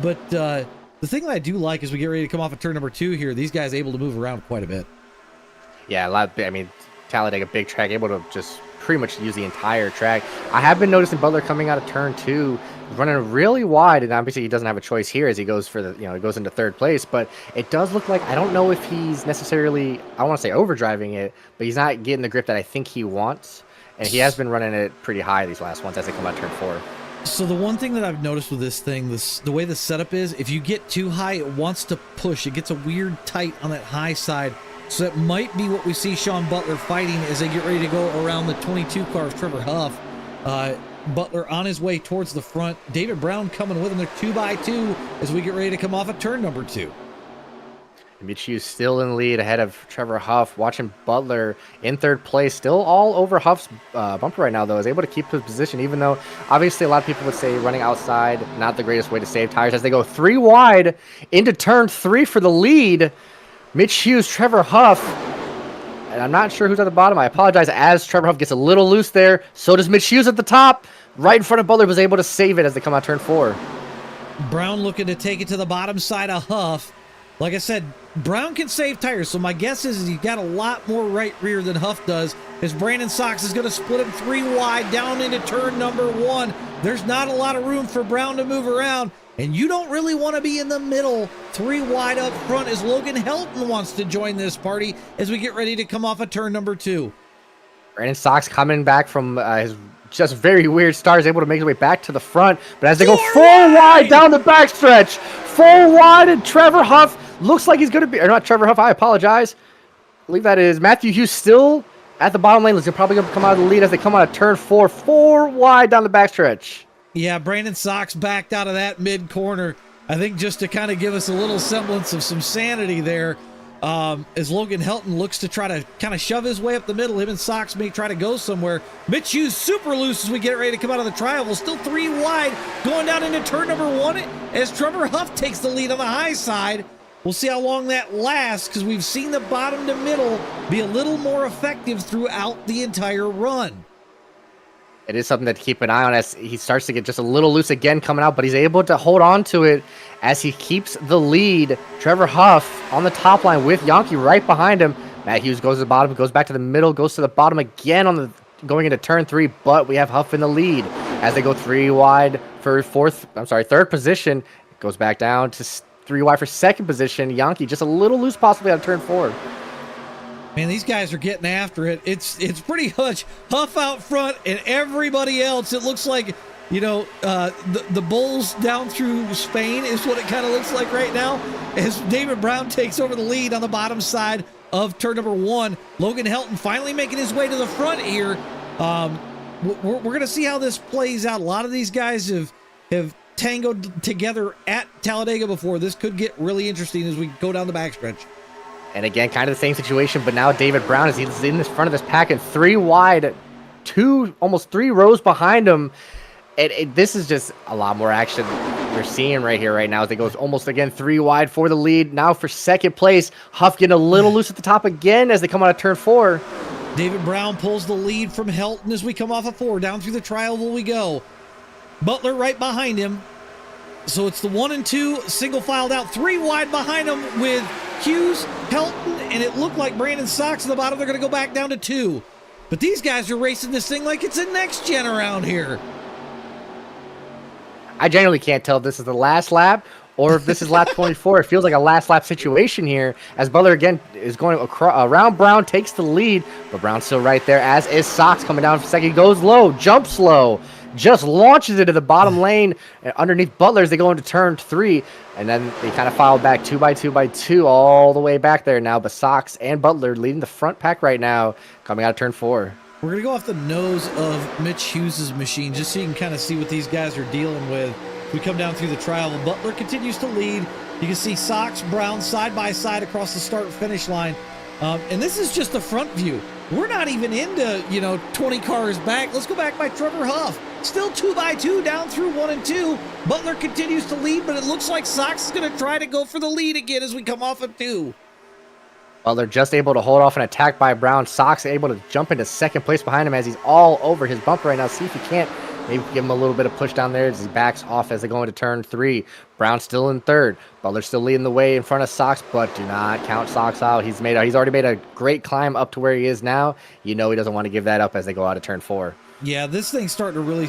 But the thing that I do like as we get ready to come off of turn number 2 here, these guys able to move around quite a bit. Yeah, I mean, Talladega, big track, able to just pretty much use the entire track. I have been noticing Butler coming out of turn 2, running really wide, and obviously he doesn't have a choice here as he goes for the, he goes into 3rd place, but it does look like, I don't know if he's necessarily, I want to say overdriving it, but he's not getting the grip that I think he wants, and he has been running it pretty high these last ones as they come out turn 4. So the one thing that I've noticed with this thing, the way the setup is, if you get too high, it wants to push. It gets a weird tight on that high side. So that might be what we see Sean Butler fighting as they get ready to go around the 22 car of Trevor Huff. Butler on his way towards the front. David Brown coming with him. They're 2x2 as we get ready to come off of turn number 2. Michiu still in lead ahead of Trevor Huff. Watching Butler in 3rd place, still all over Huff's bumper right now, though. Is able to keep his position, even though obviously a lot of people would say running outside, not the greatest way to save tires as they go 3 wide into turn 3 for the lead. Mitch Hughes, Trevor Huff, and I'm not sure who's at the bottom. I apologize as Trevor Huff gets a little loose there. So does Mitch Hughes at the top. Right in front of Butler, was able to save it as they come out turn 4. Brown looking to take it to the bottom side of Huff. Like I said, Brown can save tires, so my guess is he's got a lot more right rear than Huff does. As Brandon Sox is going to split him 3 wide down into turn number 1. There's not a lot of room for Brown to move around, and you don't really want to be in the middle 3 wide up front as Logan Helton wants to join this party as we get ready to come off of turn number 2. Brandon Sox coming back from his just very weird start is able to make his way back to the front, but as they go 4 wide down the backstretch, 4 wide, and Trevor Huff looks like he's going to be, or not Trevor Huff, I apologize. I believe that is Matthew Hughes still at the bottom lane. He's probably going to come out of the lead as they come out of turn 4, 4 wide down the backstretch. Yeah, Brandon Sox backed out of that mid corner, I think just to kind of give us a little semblance of some sanity there. As Logan Helton looks to try to kind of shove his way up the middle. Him and Sox may try to go somewhere. Mitch Hughes super loose as we get ready to come out of the trial. Still 3 wide going down into turn number 1 as Trevor Huff takes the lead on the high side. We'll see how long that lasts because we've seen the bottom to middle be a little more effective throughout the entire run. It is something to keep an eye on as he starts to get just a little loose again coming out, but he's able to hold on to it as he keeps the lead. Trevor Huff on the top line with Yankee right behind him. Matt Hughes goes to the bottom, goes back to the middle, goes to the bottom again on the going into turn 3, but we have Huff in the lead as they go 3 wide for 3rd position. Goes back down to 3 wide for 2nd position. Yankee just a little loose possibly out of turn 4. Man, these guys are getting after it. It's pretty much Huff out front and everybody else. It looks like, the Bulls down through Spain is what it kind of looks like right now as David Brown takes over the lead on the bottom side of turn number 1. Logan Helton finally making his way to the front here. We're going to see how this plays out. A lot of these guys have tangoed together at Talladega before. This could get really interesting as we go down the backstretch. And again, kind of the same situation, but now David Brown is in the front of this pack and 3 wide, almost 3 rows behind him. This is just a lot more action we're seeing right here right now as they go almost again 3 wide for the lead. Now for 2nd place, Huff getting a little loose at the top again as they come out of turn 4. David Brown pulls the lead from Helton as we come off of 4. Down through the trial will we go. Butler right behind him. So it's the 1 and 2 single filed out, 3 wide behind him with Hughes, Helton, and it looked like Brandon Sox at the bottom. They're going to go back down to 2. But these guys are racing this thing like it's a next gen around here. I generally can't tell if this is the last lap or if this is lap 24. It feels like a last lap situation here as Butler again is going around Brown, takes the lead, but Brown's still right there, as is Sox coming down for 2nd. Goes low, jumps low, just launches it to the bottom lane and underneath Butler as they go into turn 3. And then they kind of file back 2x2x2 all the way back there now. But Sox and Butler leading the front pack right now coming out of turn 4. We're going to go off the nose of Mitch Hughes' machine just so you can kind of see what these guys are dealing with. We come down through the trial. Butler continues to lead. You can see Sox, Brown side by side across the start finish line. And this is just the front view. We're not even into, 20 cars back. Let's go back by Trevor Huff. Still 2x2 down through 1 and 2. Butler continues to lead, but it looks like Sox is going to try to go for the lead again as we come off of 2. Butler just able to hold off an attack by Brown. Sox able to jump into second place behind him as he's all over his bumper right now. See if he can't maybe give him a little bit of push down there as he backs off as they go into turn 3. Brown still in third. Butler still leading the way in front of Sox, but do not count Sox out. He's already made a great climb up to where he is now. He doesn't want to give that up as they go out of turn 4. Yeah, this thing's starting to really...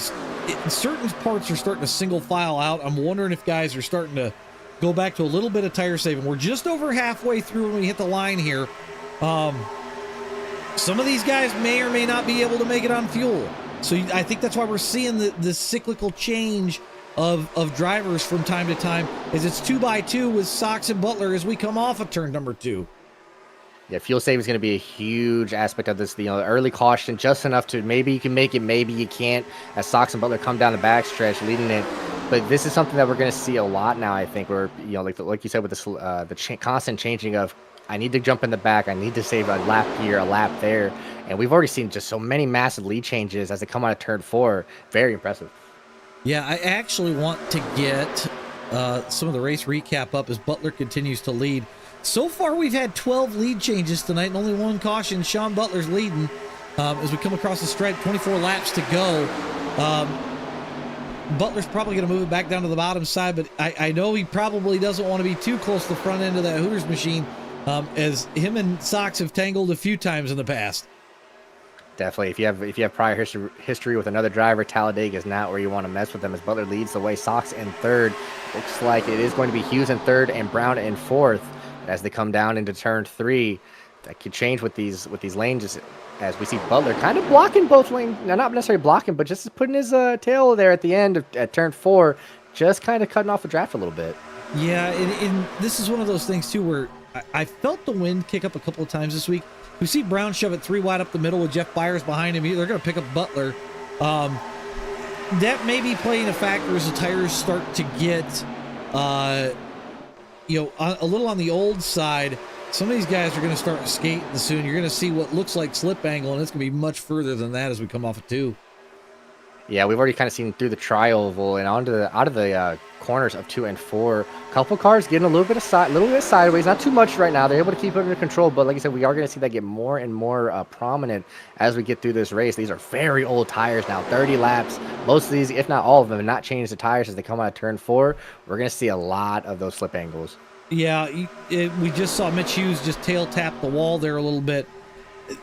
certain parts are starting to single file out. I'm wondering if guys are starting to go back to a little bit of tire saving. We're just over halfway through when we hit the line here. Some of these guys may or may not be able to make it on fuel. So I think that's why we're seeing the cyclical change of drivers from time to time, as it's 2x2 with Sox and Butler as we come off of turn number 2. Yeah, fuel saving is going to be a huge aspect of this. The early caution, just enough to maybe you can make it, maybe you can't. As Sox and Butler come down the backstretch, leading it. But this is something that we're going to see a lot now. I think where like you said, with this constant changing of, I need to jump in the back, I need to save a lap here, a lap there, and we've already seen just so many massive lead changes as they come out of turn 4. Very impressive. Yeah, I actually want to get some of the race recap up as Butler continues to lead. So far, we've had 12 lead changes tonight and only 1 caution. Sean Butler's leading as we come across the stretch. 24 laps to go. Butler's probably going to move it back down to the bottom side, but I know he probably doesn't want to be too close to the front end of that Hooters machine, as him and Sox have tangled a few times in the past. Definitely. If you have prior history with another driver, Talladega is not where you want to mess with them as Butler leads the way. Sox in third. Looks like it is going to be Hughes in third and Brown in fourth as they come down into turn 3. That could change with these lanes as we see Butler kind of blocking both lanes. Now, not necessarily blocking, but just putting his tail there at the end at turn 4, just kind of cutting off the draft a little bit. Yeah, and this is one of those things too where I felt the wind kick up a couple of times this week. We see Brown shove it 3 wide up the middle with Jeff Byers behind him. They're going to pick up Butler. That may be playing a factor as the tires start to get, a little on the old side. Some of these guys are going to start skating soon. You're going to see what looks like slip angle, and it's going to be much further than that as we come off of 2. Yeah, we've already kind of seen through the tri-oval and out of the corners of 2 and 4. A couple cars getting a little bit sideways, not too much right now. They're able to keep it under control, but like I said, we are going to see that get more and more prominent as we get through this race. These are very old tires now, 30 laps. Most of these, if not all of them, have not changed the tires as they come out of turn 4. We're going to see a lot of those slip angles. Yeah, we just saw Mitch Hughes just tail tap the wall there a little bit.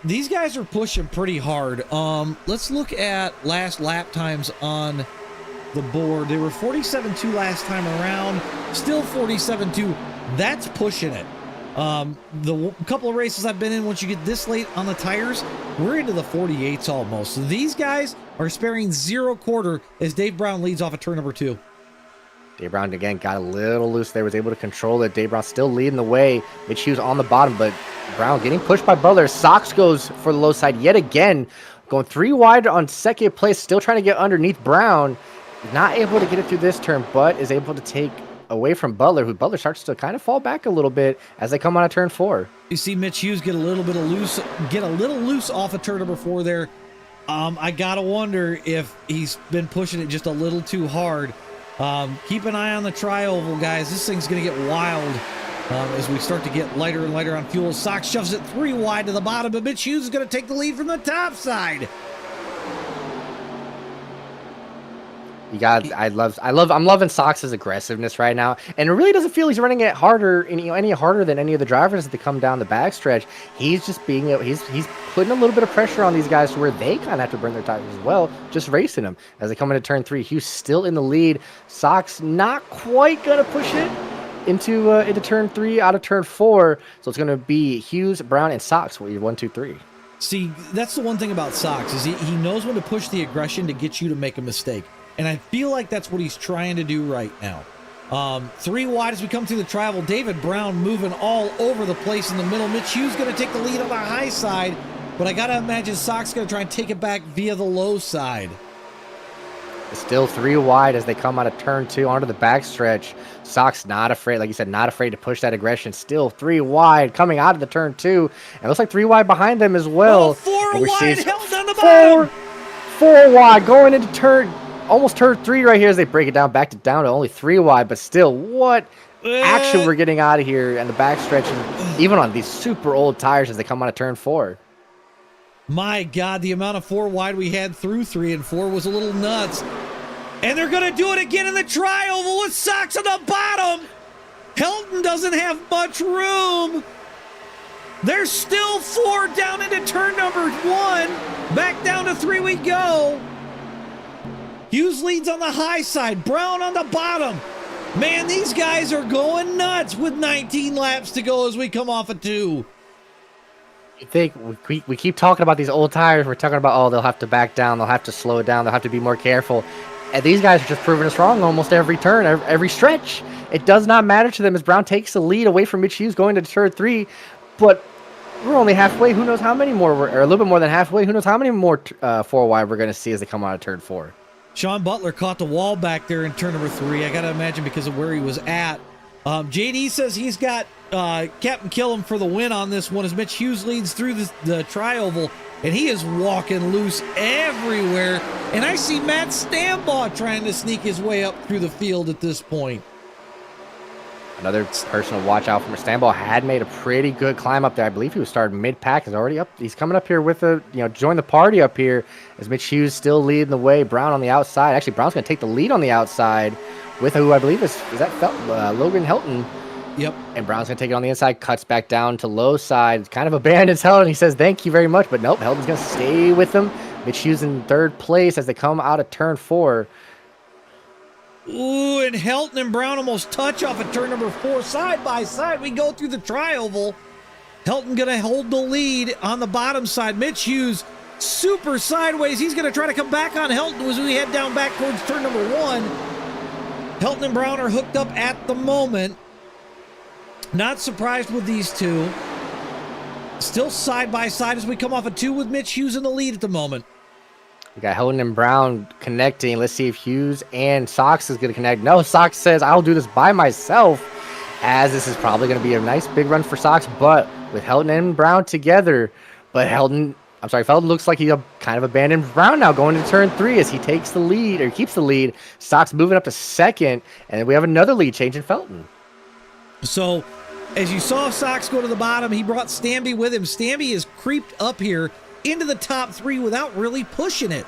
These guys are pushing pretty hard. Let's look at last lap times on the board. They were 47.2 last time around, still 47.2. That's pushing it. The couple of races I've been in, once you get this late on the tires, we're into the 48s almost. So these guys are sparing 0 quarter as Dave Brown leads off of turn number 2. Dave Brown, again, got a little loose there, was able to control it. Dave Brown still leading the way. Mitch Hughes on the bottom, but Brown getting pushed by Butler. Sox goes for the low side yet again, going 3 wide on second place, still trying to get underneath Brown. Not able to get it through this turn, but is able to take away from Butler, who Butler starts to kind of fall back a little bit as they come on to turn 4. You see Mitch Hughes get a little loose off of turn number 4 there. I gotta wonder if he's been pushing it just a little too hard. Keep an eye on the tri-oval, guys. This thing's going to get wild as we start to get lighter and lighter on fuel. Sox shoves it 3 wide to the bottom, but Mitch Hughes is going to take the lead from the top side. I'm loving Sox's aggressiveness right now, and it really doesn't feel he's running it harder, any harder than any of the drivers as they come down the backstretch. He's just he's putting a little bit of pressure on these guys to where they kind of have to burn their tires as well, just racing them as they come into turn 3. Hughes still in the lead. Sox not quite gonna push it into turn 3 out of turn 4, so it's gonna be Hughes, Brown, and Sox. 1, 2, 3. See, that's the one thing about Sox is he knows when to push the aggression to get you to make a mistake. And I feel like that's what he's trying to do right now. 3 wide as we come through the travel. David Brown moving all over the place in the middle. Mitch Hughes going to take the lead on the high side, but I got to imagine Sox going to try and take it back via the low side. Still 3 wide as they come out of turn 2 onto the backstretch. Sox not afraid, like you said, not afraid to push that aggression. Still 3 wide coming out of the turn 2. And it looks like 3 wide behind them as well. 4 wide held on the bottom. 4 wide going into almost turn 3 right here as they break it down down to only 3 wide. But still, what action we're getting out of here and the backstretch, and even on these super old tires as they come out of turn 4. My God, the amount of 4 wide we had through 3 and 4 was a little nuts. And they're going to do it again in the tri-oval with Sox on the bottom. Helton doesn't have much room. There's still 4 down into turn number 1. Back down to 3 we go. Hughes leads on the high side. Brown on the bottom. Man, these guys are going nuts with 19 laps to go as we come off of 2. You think we keep talking about these old tires. We're talking about, oh, they'll have to back down. They'll have to slow down. They'll have to be more careful. And these guys are just proving us wrong almost every turn, every stretch. It does not matter to them as Brown takes the lead away from Mitch Hughes going to turn 3. But we're only halfway. Who knows how many more, or a little bit more than halfway. Who knows how many more 4 wide we're going to see as they come out of turn 4. Sean Butler caught the wall back there in turn number 3. I got to imagine because of where he was at. JD says he's got Captain Killam for the win on this one as Mitch Hughes leads through the tri-oval, and he is walking loose everywhere. And I see Matt Stambaugh trying to sneak his way up through the field at this point. Another person to watch out for. Stambaugh had made a pretty good climb up there. I believe he was starting mid-pack. He's already up. He's coming up here with join the party up here as Mitch Hughes still leading the way. Brown on the outside. Actually, Brown's going to take the lead on the outside with who I believe is that Logan Helton. Yep. And Brown's going to take it on the inside, cuts back down to low side, kind of abandons Helton. He says, thank you very much. But nope, Helton's going to stay with him. Mitch Hughes in 3rd place as they come out of turn 4. Ooh, and Helton and Brown almost touch off at turn number 4. Side by side, we go through the tri-oval. Helton going to hold the lead on the bottom side. Mitch Hughes super sideways. He's going to try to come back on Helton as we head down back towards turn number 1. Helton and Brown are hooked up at the moment. Not surprised with these two. Still side by side as we come off of 2 with Mitch Hughes in the lead at the moment. We got Helton and Brown connecting. Let's see if Hughes and Sox is going to connect. No, Sox says, I'll do this by myself, as this is probably going to be a nice big run for Sox, but with Helton and Brown together. But Felton looks like he kind of abandoned Brown now going to turn 3 as he takes the lead, or keeps the lead. Sox moving up to 2nd, and then we have another lead change in Felton. So, as you saw Sox go to the bottom, he brought Stamby with him. Stamby is creeped up here into the top 3 without really pushing it.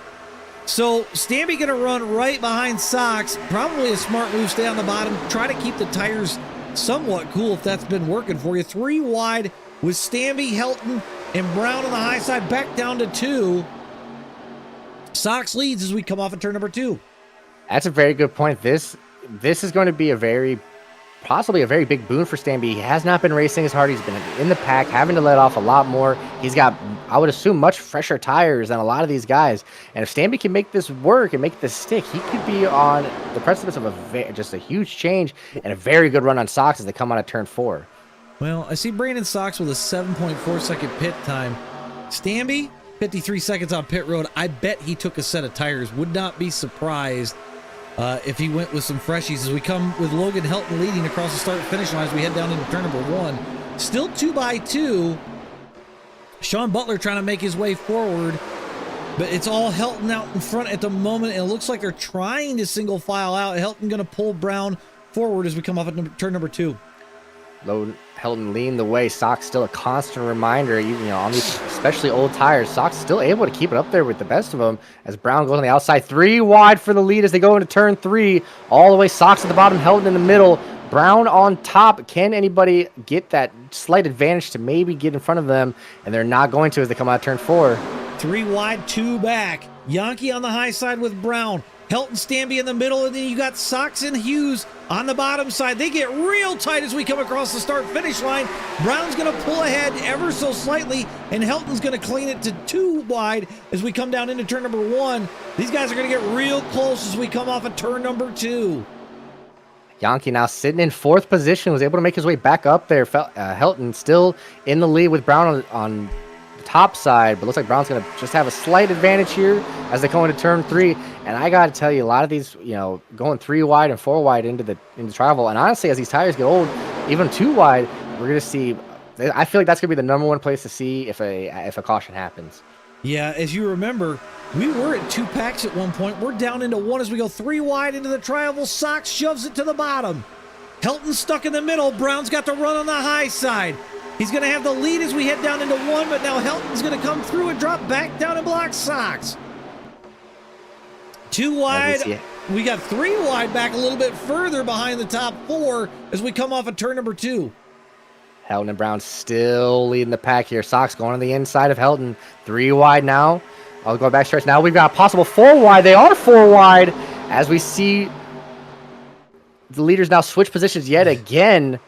So, Stamby going to run right behind Sox. Probably a smart move, stay on the bottom. Try to keep the tires somewhat cool if that's been working for you. 3 wide with Stamby, Helton, and Brown on the high side, back down to 2. Sox leads as we come off of turn number 2. That's a very good point. This is going to be possibly a very big boon for Stamby. He has not been racing as hard. He's been in the pack, having to let off a lot more. He's got, I would assume, much fresher tires than a lot of these guys. And if Stamby can make this work and make this stick, he could be on the precipice of just a huge change and a very good run on Sox as they come out of turn 4. Well, I see Brandon Sox with a 7.4 second pit time. Stamby, 53 seconds on pit road. I bet he took a set of tires. Would not be surprised if he went with some freshies as we come with Logan Helton leading across the start-finish line as we head down into turn number 1. Still 2 by 2. Sean Butler trying to make his way forward, but it's all Helton out in front at the moment, and it looks like they're trying to single file out. Helton going to pull Brown forward as we come off at turn number 2. Logan Helton leading the way. Sox still a constant reminder, on these especially old tires. Sox still able to keep it up there with the best of them as Brown goes on the outside. 3 wide for the lead as they go into turn 3. All the way Sox at the bottom, Helton in the middle. Brown on top. Can anybody get that slight advantage to maybe get in front of them? And they're not going to as they come out of turn 4. 3 wide, 2 back. Yankee on the high side with Brown. Helton, Stanby in the middle, and then you got Sox and Hughes on the bottom side. They get real tight as we come across the start-finish line. Brown's going to pull ahead ever so slightly, and Helton's going to clean it to 2 wide as we come down into turn number 1. These guys are going to get real close as we come off of turn number 2. Yankee now sitting in 4th position, was able to make his way back up there. Helton still in the lead with Brown on the top side, but looks like Brown's going to just have a slight advantage here as they go into turn 3. And I got to tell you, a lot of these, going 3 wide and 4 wide into travel. And honestly, as these tires get old, even 2 wide, we're going to see. I feel like that's going to be the number 1 place to see if a caution happens. Yeah, as you remember, we were at 2 packs at one point. We're down into 1 as we go 3 wide into the tri-oval. Sox shoves it to the bottom. Helton stuck in the middle. Brown's got the run on the high side. He's going to have the lead as we head down into 1, but now Helton's going to come through and drop back down and block Sox. 2 wide. We got 3 wide back a little bit further behind the top 4 as we come off of turn number 2. Helton and Brown still leading the pack here. Sox going on the inside of Helton. 3 wide now. I'll go back stretch. Now we've got a possible 4 wide. They are 4 wide as we see the leaders now switch positions yet again.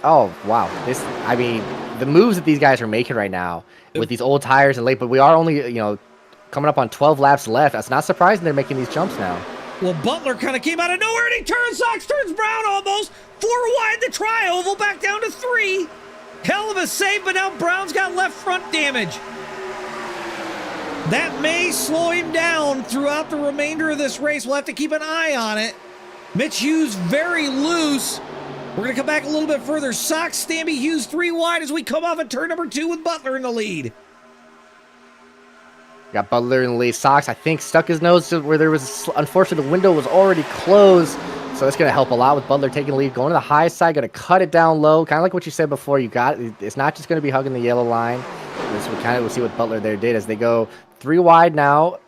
Oh, wow. The moves that these guys are making right now with these old tires and late, but we are only, coming up on 12 laps left. That's not surprising they're making these jumps now. Well, Butler kind of came out of nowhere and he turns Sox, turns Brown almost. 4 wide the tri-oval, back down to 3. Hell of a save, but now Brown's got left front damage. That may slow him down throughout the remainder of this race. We'll have to keep an eye on it. Mitch Hughes very loose. We're going to come back a little bit further. Sox, Stanby, Hughes 3 wide as we come off at turn number 2 with Butler in the lead. Got Butler in the lead. Sox, I think, stuck his nose to where there was, unfortunately, the window was already closed. So that's going to help a lot with Butler taking the lead. Going to the high side, going to cut it down low. Kind of like what you said before. It's not just going to be hugging the yellow line. We'll see what Butler there did as they go 3 wide now.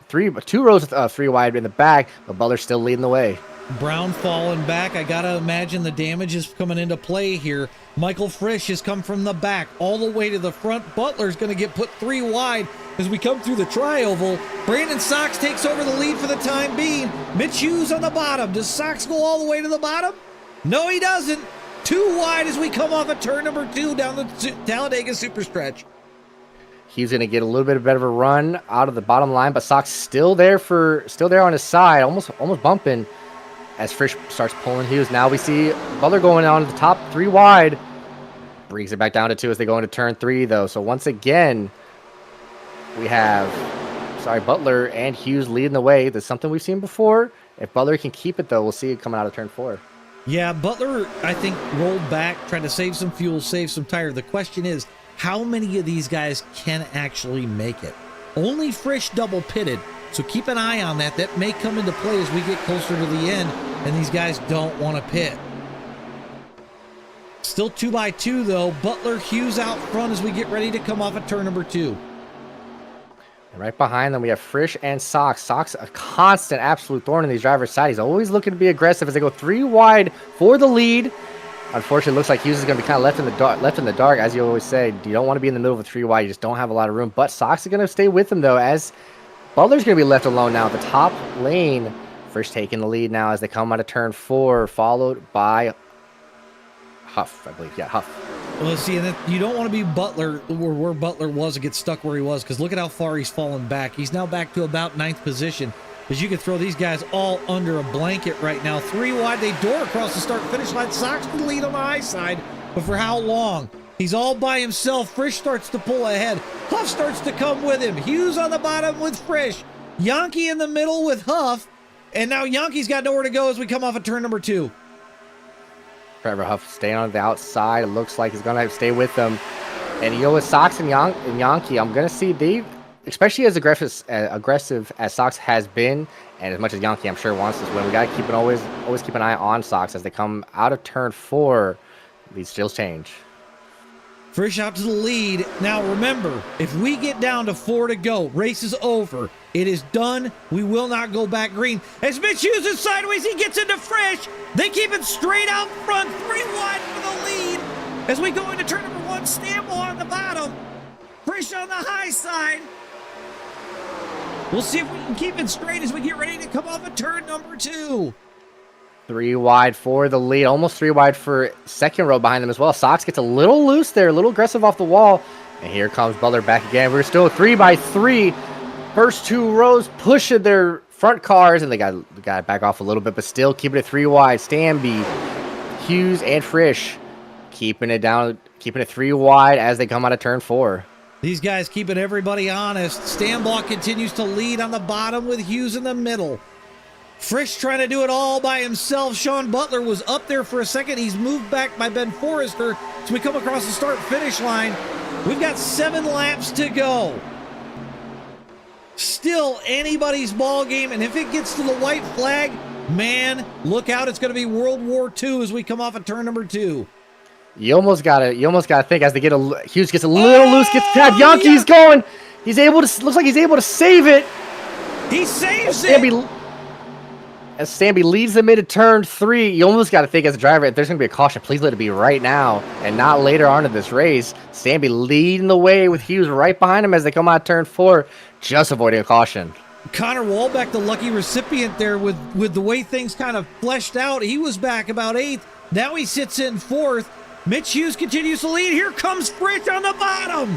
2 rows of 3 wide in the back, but Butler's still leading the way. Brown falling back. I got to imagine the damage is coming into play here. Michael Frisch has come from the back all the way to the front. Butler's going to get put 3 wide as we come through the tri-oval. Brandon Sox takes over the lead for the time being. Mitch Hughes on the bottom. Does Sox go all the way to the bottom? No, he doesn't. 2 wide as we come off of turn number 2 down the Talladega super stretch. He's going to get a little bit better of a run out of the bottom line, but Sox still there on his side, almost bumping as Frisch starts pulling Hughes. Now we see Butler going on to the top 3 wide. Brings it back down to 2 as they go into turn 3, though. So once again, we have, Butler and Hughes leading the way. That's something we've seen before. If Butler can keep it, though, we'll see it coming out of turn 4. Yeah, Butler, I think, rolled back, trying to save some fuel, save some tire. The question is, how many of these guys can actually make it? Only Frisch double pitted, so keep an eye on that. That may come into play as we get closer to the end, and these guys don't want to pit. Still 2 by 2, though. Butler, Hughes out front as we get ready to come off at turn number 2. And right behind them, we have Frisch and Sox. Sox, a constant absolute thorn in these drivers' side. He's always looking to be aggressive as they go 3 wide for the lead. Unfortunately, it looks like Hughes is going to be kind of left in the dark. As you always say, you don't want to be in the middle of a 3 wide. You just don't have a lot of room. But Sox is going to stay with him, though, as Butler's going to be left alone now at the top lane. Frisch taking the lead now as they come out of turn 4, followed by Huff, I believe. Yeah, Huff. Well, see, and you don't want to be Butler where Butler was and get stuck where he was, because look at how far he's fallen back. He's now back to about 9th position, because you can throw these guys all under a blanket right now. 3 wide, they door across the start-finish line. Sox with the lead on the high side, but for how long? He's all by himself. Frisch starts to pull ahead. Huff starts to come with him. Hughes on the bottom with Frisch. Yankee in the middle with Huff, and now Yankee's got nowhere to go as we come off of turn number 2. Trevor Huff staying on the outside. It looks like he's going to stay with them. And with Sox and Yankee, I'm going to see they, especially as aggressive as Sox has been, and as much as Yankee, I'm sure, wants this win, we got to keep always keep an eye on Sox as they come out of turn 4. These steals change. Frisch out to the lead. Now remember, if we get down to 4 to go, race is over. It is done. We will not go back green. As Mitch Hughes is sideways, he gets into Frisch. They keep it straight out front, 3 wide for the lead. As we go into turn number 1, Stamble on the bottom. Frisch on the high side. We'll see if we can keep it straight as we get ready to come off of turn number 2. 3 wide for the lead, almost 3 wide for second row behind them as well. Sox gets a little loose there, a little aggressive off the wall. And here comes Butler back again. We're still 3 by 3. First 2 rows pushing their front cars, and they got to back off a little bit, but still keeping it 3 wide. Stanby, Hughes, and Frisch keeping it down, keeping it 3 wide as they come out of turn 4. These guys keeping everybody honest. Stanbaugh continues to lead on the bottom with Hughes in the middle. Frisch trying to do it all by himself. Sean Butler was up there for a second. He's moved back by Ben Forrester. So we come across the start-finish line. We've got 7 laps to go. Still anybody's ball game, and if it gets to the white flag, man, look out. It's going to be World War II as we come off of turn number 2. You almost gotta think as they get Hughes gets a little loose, gets tapped. Yankee's going. He's able to, looks like he's able to save it. He saves it. As Stanby leads them into turn 3, you almost got to think as a driver, if there's going to be a caution, please let it be right now and not later on in this race. Stanby leading the way with Hughes right behind him as they come out turn 4, just avoiding a caution. Connor Walbeck, the lucky recipient there with the way things kind of fleshed out. He was back about 8th. Now he sits in 4th. Mitch Hughes continues to lead. Here comes Frisch on the bottom.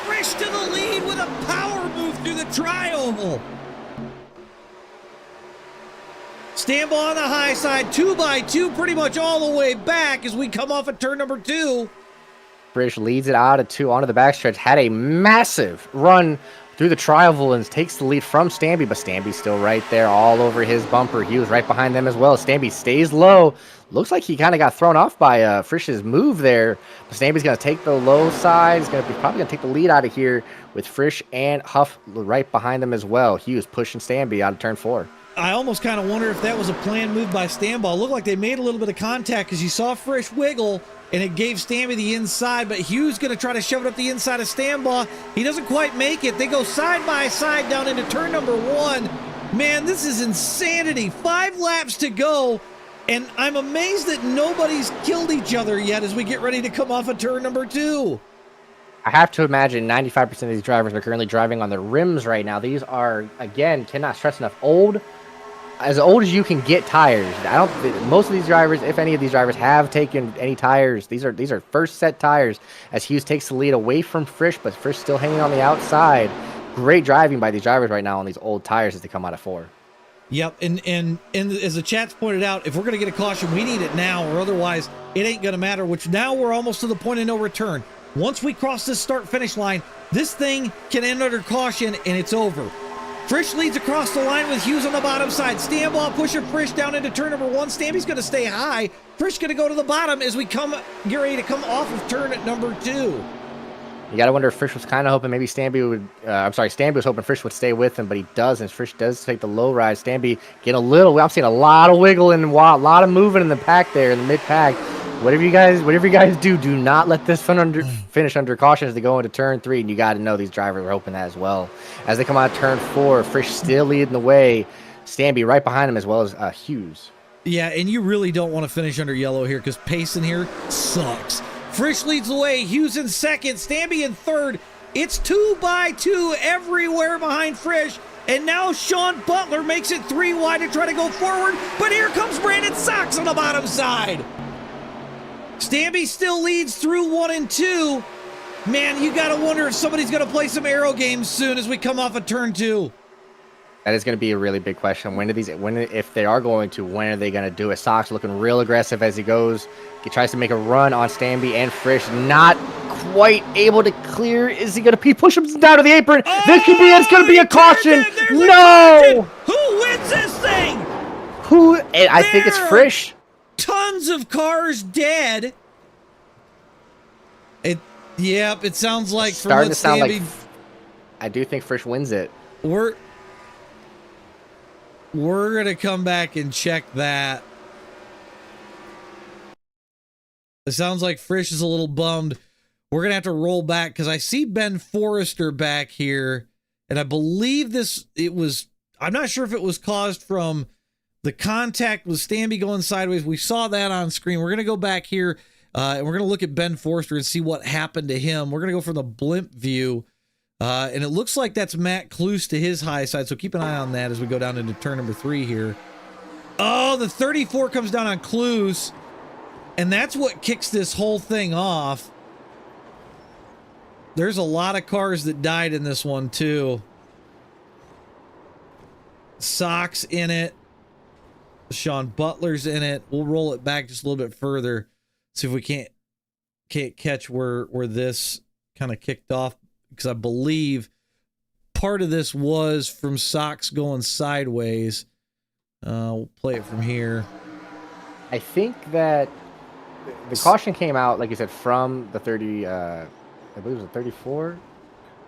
Frisch to the lead with a power move through the tri-oval. Stanbaugh on the high side, 2 by 2, pretty much all the way back as we come off at turn number 2. Frisch leads it out of 2 onto the backstretch. Had a massive run through the tri-oval and takes the lead from Stanby, but Stanby's still right there all over his bumper. He was right behind them as well. Stanby stays low. Looks like he kind of got thrown off by Frisch's move there. But Stanby's going to take the low side. He's probably going to take the lead out of here with Frisch and Huff right behind them as well. Hughes pushing Stanby out of turn 4. I almost kind of wonder if that was a planned move by Stanbaugh. It looked like they made a little bit of contact because you saw Frisch wiggle, and it gave Stanby the inside, but Hughes going to try to shove it up the inside of Stanbaugh. He doesn't quite make it. They go side by side down into turn number 1. Man, this is insanity. 5 laps to go, and I'm amazed that nobody's killed each other yet as we get ready to come off of turn number 2. I have to imagine 95% of these drivers are currently driving on the rims right now. These are, again, cannot stress enough, as old as you can get tires. Most of these drivers, if any of these drivers, have taken any tires. These are first set tires as Hughes takes the lead away from Frisch, but Frisch still hanging on the outside. Great driving by these drivers right now on these old tires as they come out of 4. Yep, and as the chat's pointed out, if we're going to get a caution, we need it now, or otherwise it ain't going to matter, which now we're almost to the point of no return. Once we cross this start-finish line, this thing can end under caution, and it's over. Frisch leads across the line with Hughes on the bottom side. Stanbaugh pushing Frisch down into turn number 1. Stanby's going to stay high. Frisch going to go to the bottom as we get ready to come off of turn at number 2. You got to wonder if Frisch was kind of hoping maybe Stanby would, Stanby was hoping Frisch would stay with him, but he doesn't. Frisch does take the low ride. Stanby getting I'm seeing a lot of wiggle and a lot of moving in the pack there, in the mid-pack. Whatever you guys do not let this finish under caution as they go into turn 3. And you got to know these drivers are hoping that as well. As they come out of turn 4, Frisch still leading the way. Stanby right behind him as well as Hughes. Yeah, and you really don't want to finish under yellow here because pace in here sucks. Frisch leads the way. Hughes in second. Stanby in third. It's 2 by 2 everywhere behind Frisch. And now Sean Butler makes it 3 wide to try to go forward. But here comes Brandon Sox on the bottom side. Stanby still leads through 1 and 2. Man, you got to wonder if somebody's going to play some aero games soon as we come off of turn 2. That is going to be a really big question. If they are going to, when are they going to do it? Sox looking real aggressive as he goes. He tries to make a run on Stanby and Frisch. Not quite able to clear. Is he going to push him down to the apron? Oh, this could be it. It's going to be a caution. No! Who wins this thing? I think it's Frisch. Tons of cars dead. It sounds like it's starting to sound like I do think Frisch wins it. We're gonna come back and check that. It sounds like Frisch is a little bummed. We're gonna have to roll back because I see Ben Forrester back here, and I believe I'm not sure if it was caused from the contact with Stanby going sideways. We saw that on screen. We're going to go back here, and we're going to look at Ben Forrester and see what happened to him. We're going to go from the blimp view And it looks like that's Matt Kluse to his high side, so keep an eye on that as we go down into turn number 3 here. Oh, the 34 comes down on Kluse, and that's what kicks this whole thing off. There's a lot of cars that died in this one, too. Sox in it. Sean Butler's in it. We'll roll it back just a little bit further, see if we can't catch where this kind of kicked off, because I believe part of this was from Sox going sideways. We'll play it from here. I think that the caution came out, like you said, from the 30, I believe it was a 34.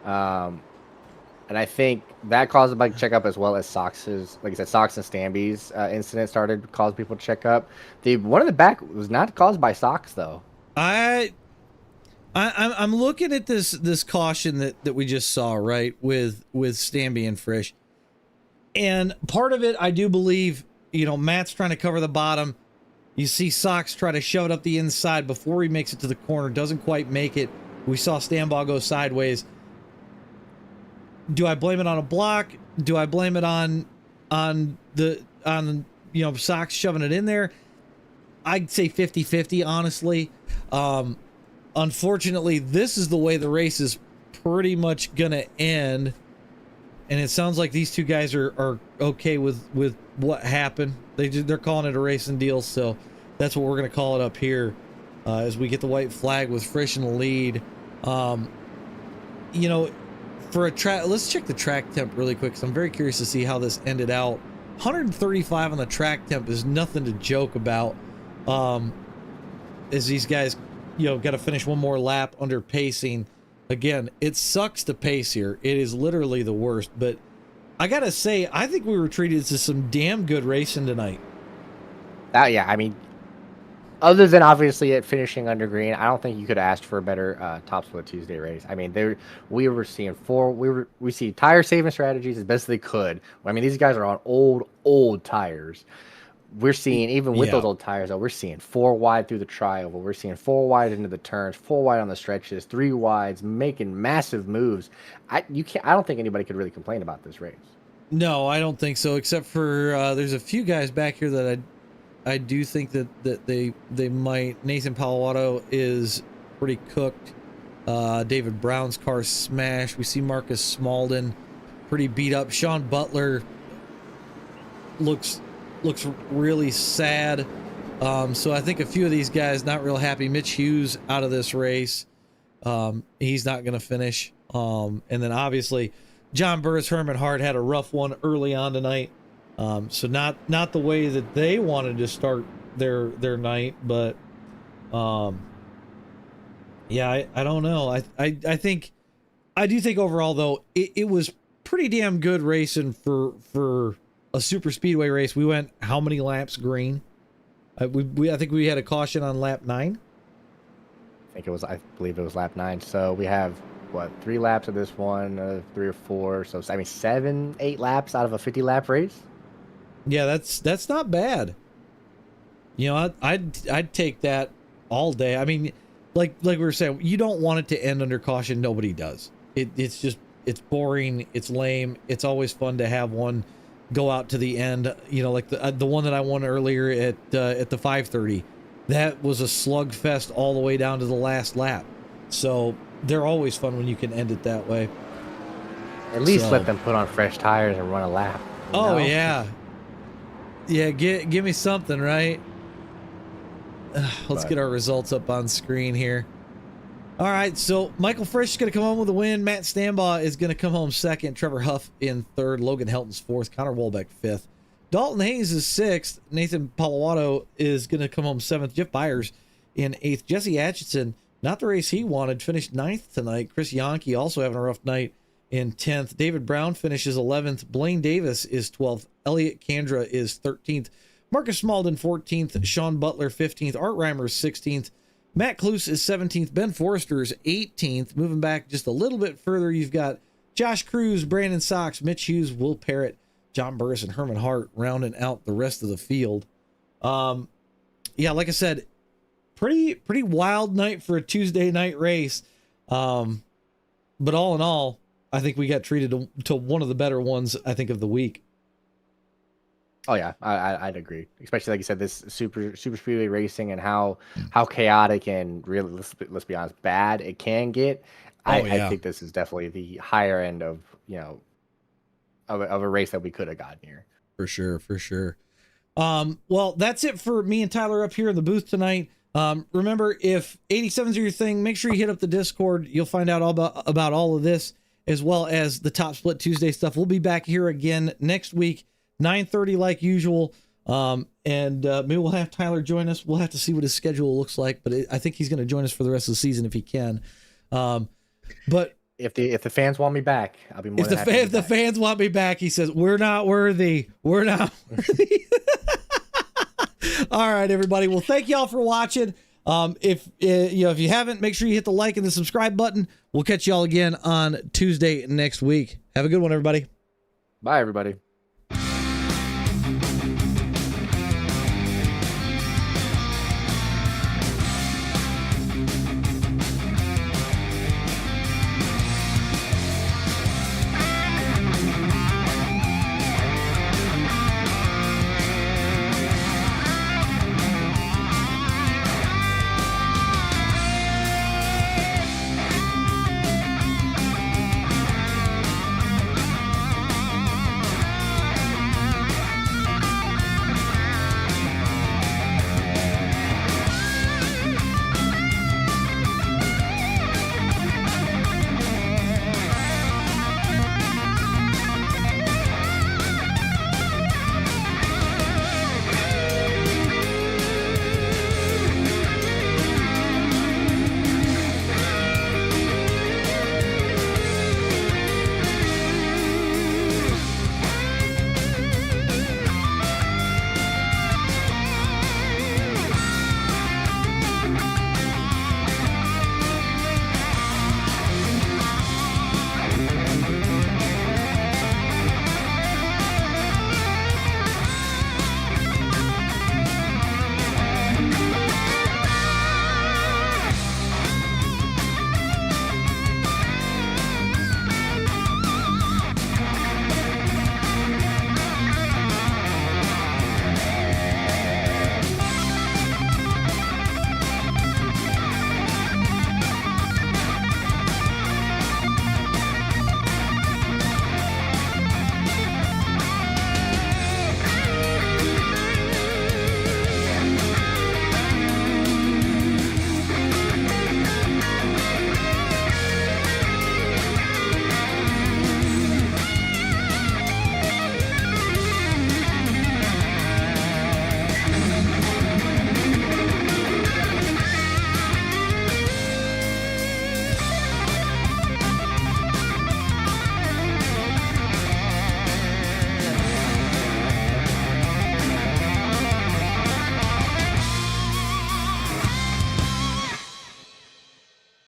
And I think that caused a bike checkup, as well as Sox's, like I said, Sox and Stamby's incident started to cause people to check up. The one in the back was not caused by Sox, though. I'm looking at this caution that we just saw, right, with Stamby and Frisch. And part of it, I do believe, Matt's trying to cover the bottom. You see Sox try to shove it up the inside before he makes it to the corner. Doesn't quite make it. We saw Stambaugh go sideways. Do I blame it on a block? Do I blame it on Sox shoving it in there? I'd say 50-50, honestly. Unfortunately, this is the way the race is pretty much gonna end. And it sounds like these two guys are okay with what happened. They're calling it a racing deal, so that's what we're gonna call it up here as we get the white flag with Frisch in the lead. For a track, let's check the track temp really quick, because I'm very curious to see how this ended out. 135 on the track temp is nothing to joke about. As these guys, got to finish one more lap under pacing. Again, it sucks to pace here. It is literally the worst. But I gotta say, I think we were treated to some damn good racing tonight. Yeah, I mean, other than obviously it finishing under green, I don't think you could have asked for a better Top Split Tuesday race. I mean, we were seeing we see tire saving strategies as best they could. I mean, these guys are on old tires. We're seeing, even with those old tires, though, we're seeing 4 wide through the trioval. We're seeing 4 wide into the turns, 4 wide on the stretches, 3 wides, making massive moves. I don't think anybody could really complain about this race. No, I don't think so, except for there's a few guys back here that I do think that they might. Nathan Palawato is pretty cooked. David Brown's car smashed. We see Marcus Smalden pretty beat up. Sean Butler looks really sad. So I think a few of these guys not real happy. Mitch Hughes out of this race. He's not going to finish. And then obviously John Burris, Herman Hart had a rough one early on tonight. So not the way that they wanted to start their night, but yeah, I don't know. I do think overall though it was pretty damn good racing for a super speedway race. We went how many laps green? I think we had a caution on lap 9. I believe it was lap 9. So we have 3 laps of this one, 3 or 4. So I mean 7, 8 laps out of a 50 lap race. Yeah, that's not bad. I'd take that all day. I mean, like we were saying, you don't want it to end under caution. Nobody does. It's boring. It's lame. It's always fun to have one go out to the end. Like the one that I won earlier at the 5:30. That was a slugfest all the way down to the last lap. So they're always fun when you can end it that way. At least let them put on fresh tires and run a lap. Oh yeah. Yeah, give me something, right? Let's get our results up on screen here. All right, so Michael Frisch is going to come home with a win. Matt Stambaugh is going to come home second. Trevor Huff in third. Logan Helton's fourth. Connor Wolbeck fifth. Dalton Hayes is sixth. Nathan Palawato is going to come home seventh. Jeff Byers in eighth. Jesse Atchison, not the race he wanted, finished ninth tonight. Chris Yonke also having a rough night in 10th. David Brown finishes 11th. Blaine Davis is 12th. Elliot Kandra is 13th. Marcus Smalden 14th. Sean Butler 15th. Art Reimer 16th. Matt Kluse is 17th. Ben Forrester is 18th. Moving back just a little bit further, you've got Josh Cruz, Brandon Sox, Mitch Hughes, Will Parrott, John Burris, and Herman Hart rounding out the rest of the field. Yeah, like I said, pretty wild night for a Tuesday night race. But all in all, I think we got treated to one of the better ones, I think, of the week. Oh yeah, I'd agree. Especially like you said, this super speedway racing and how chaotic and really, let's be honest, bad it can get. I think this is definitely the higher end of of a race that we could have gotten here. For sure, for sure. Well, that's it for me and Tyler up here in the booth tonight. Remember, if 87's are your thing, make sure you hit up the Discord. You'll find out all about all of this, as well as the Top Split Tuesday stuff. We'll be back here again next week, 9:30 like usual. And maybe we'll have Tyler join us. We'll have to see what his schedule looks like, but I think he's going to join us for the rest of the season if he can. But if the fans want me back, I'll be more than happy. If the fans want me back, he says, we're not worthy. We're not worthy. All right, everybody. Well, thank y'all for watching. If you haven't, make sure you hit the like and the subscribe button. We'll catch y'all again on Tuesday next week. Have a good one, everybody. Bye, everybody.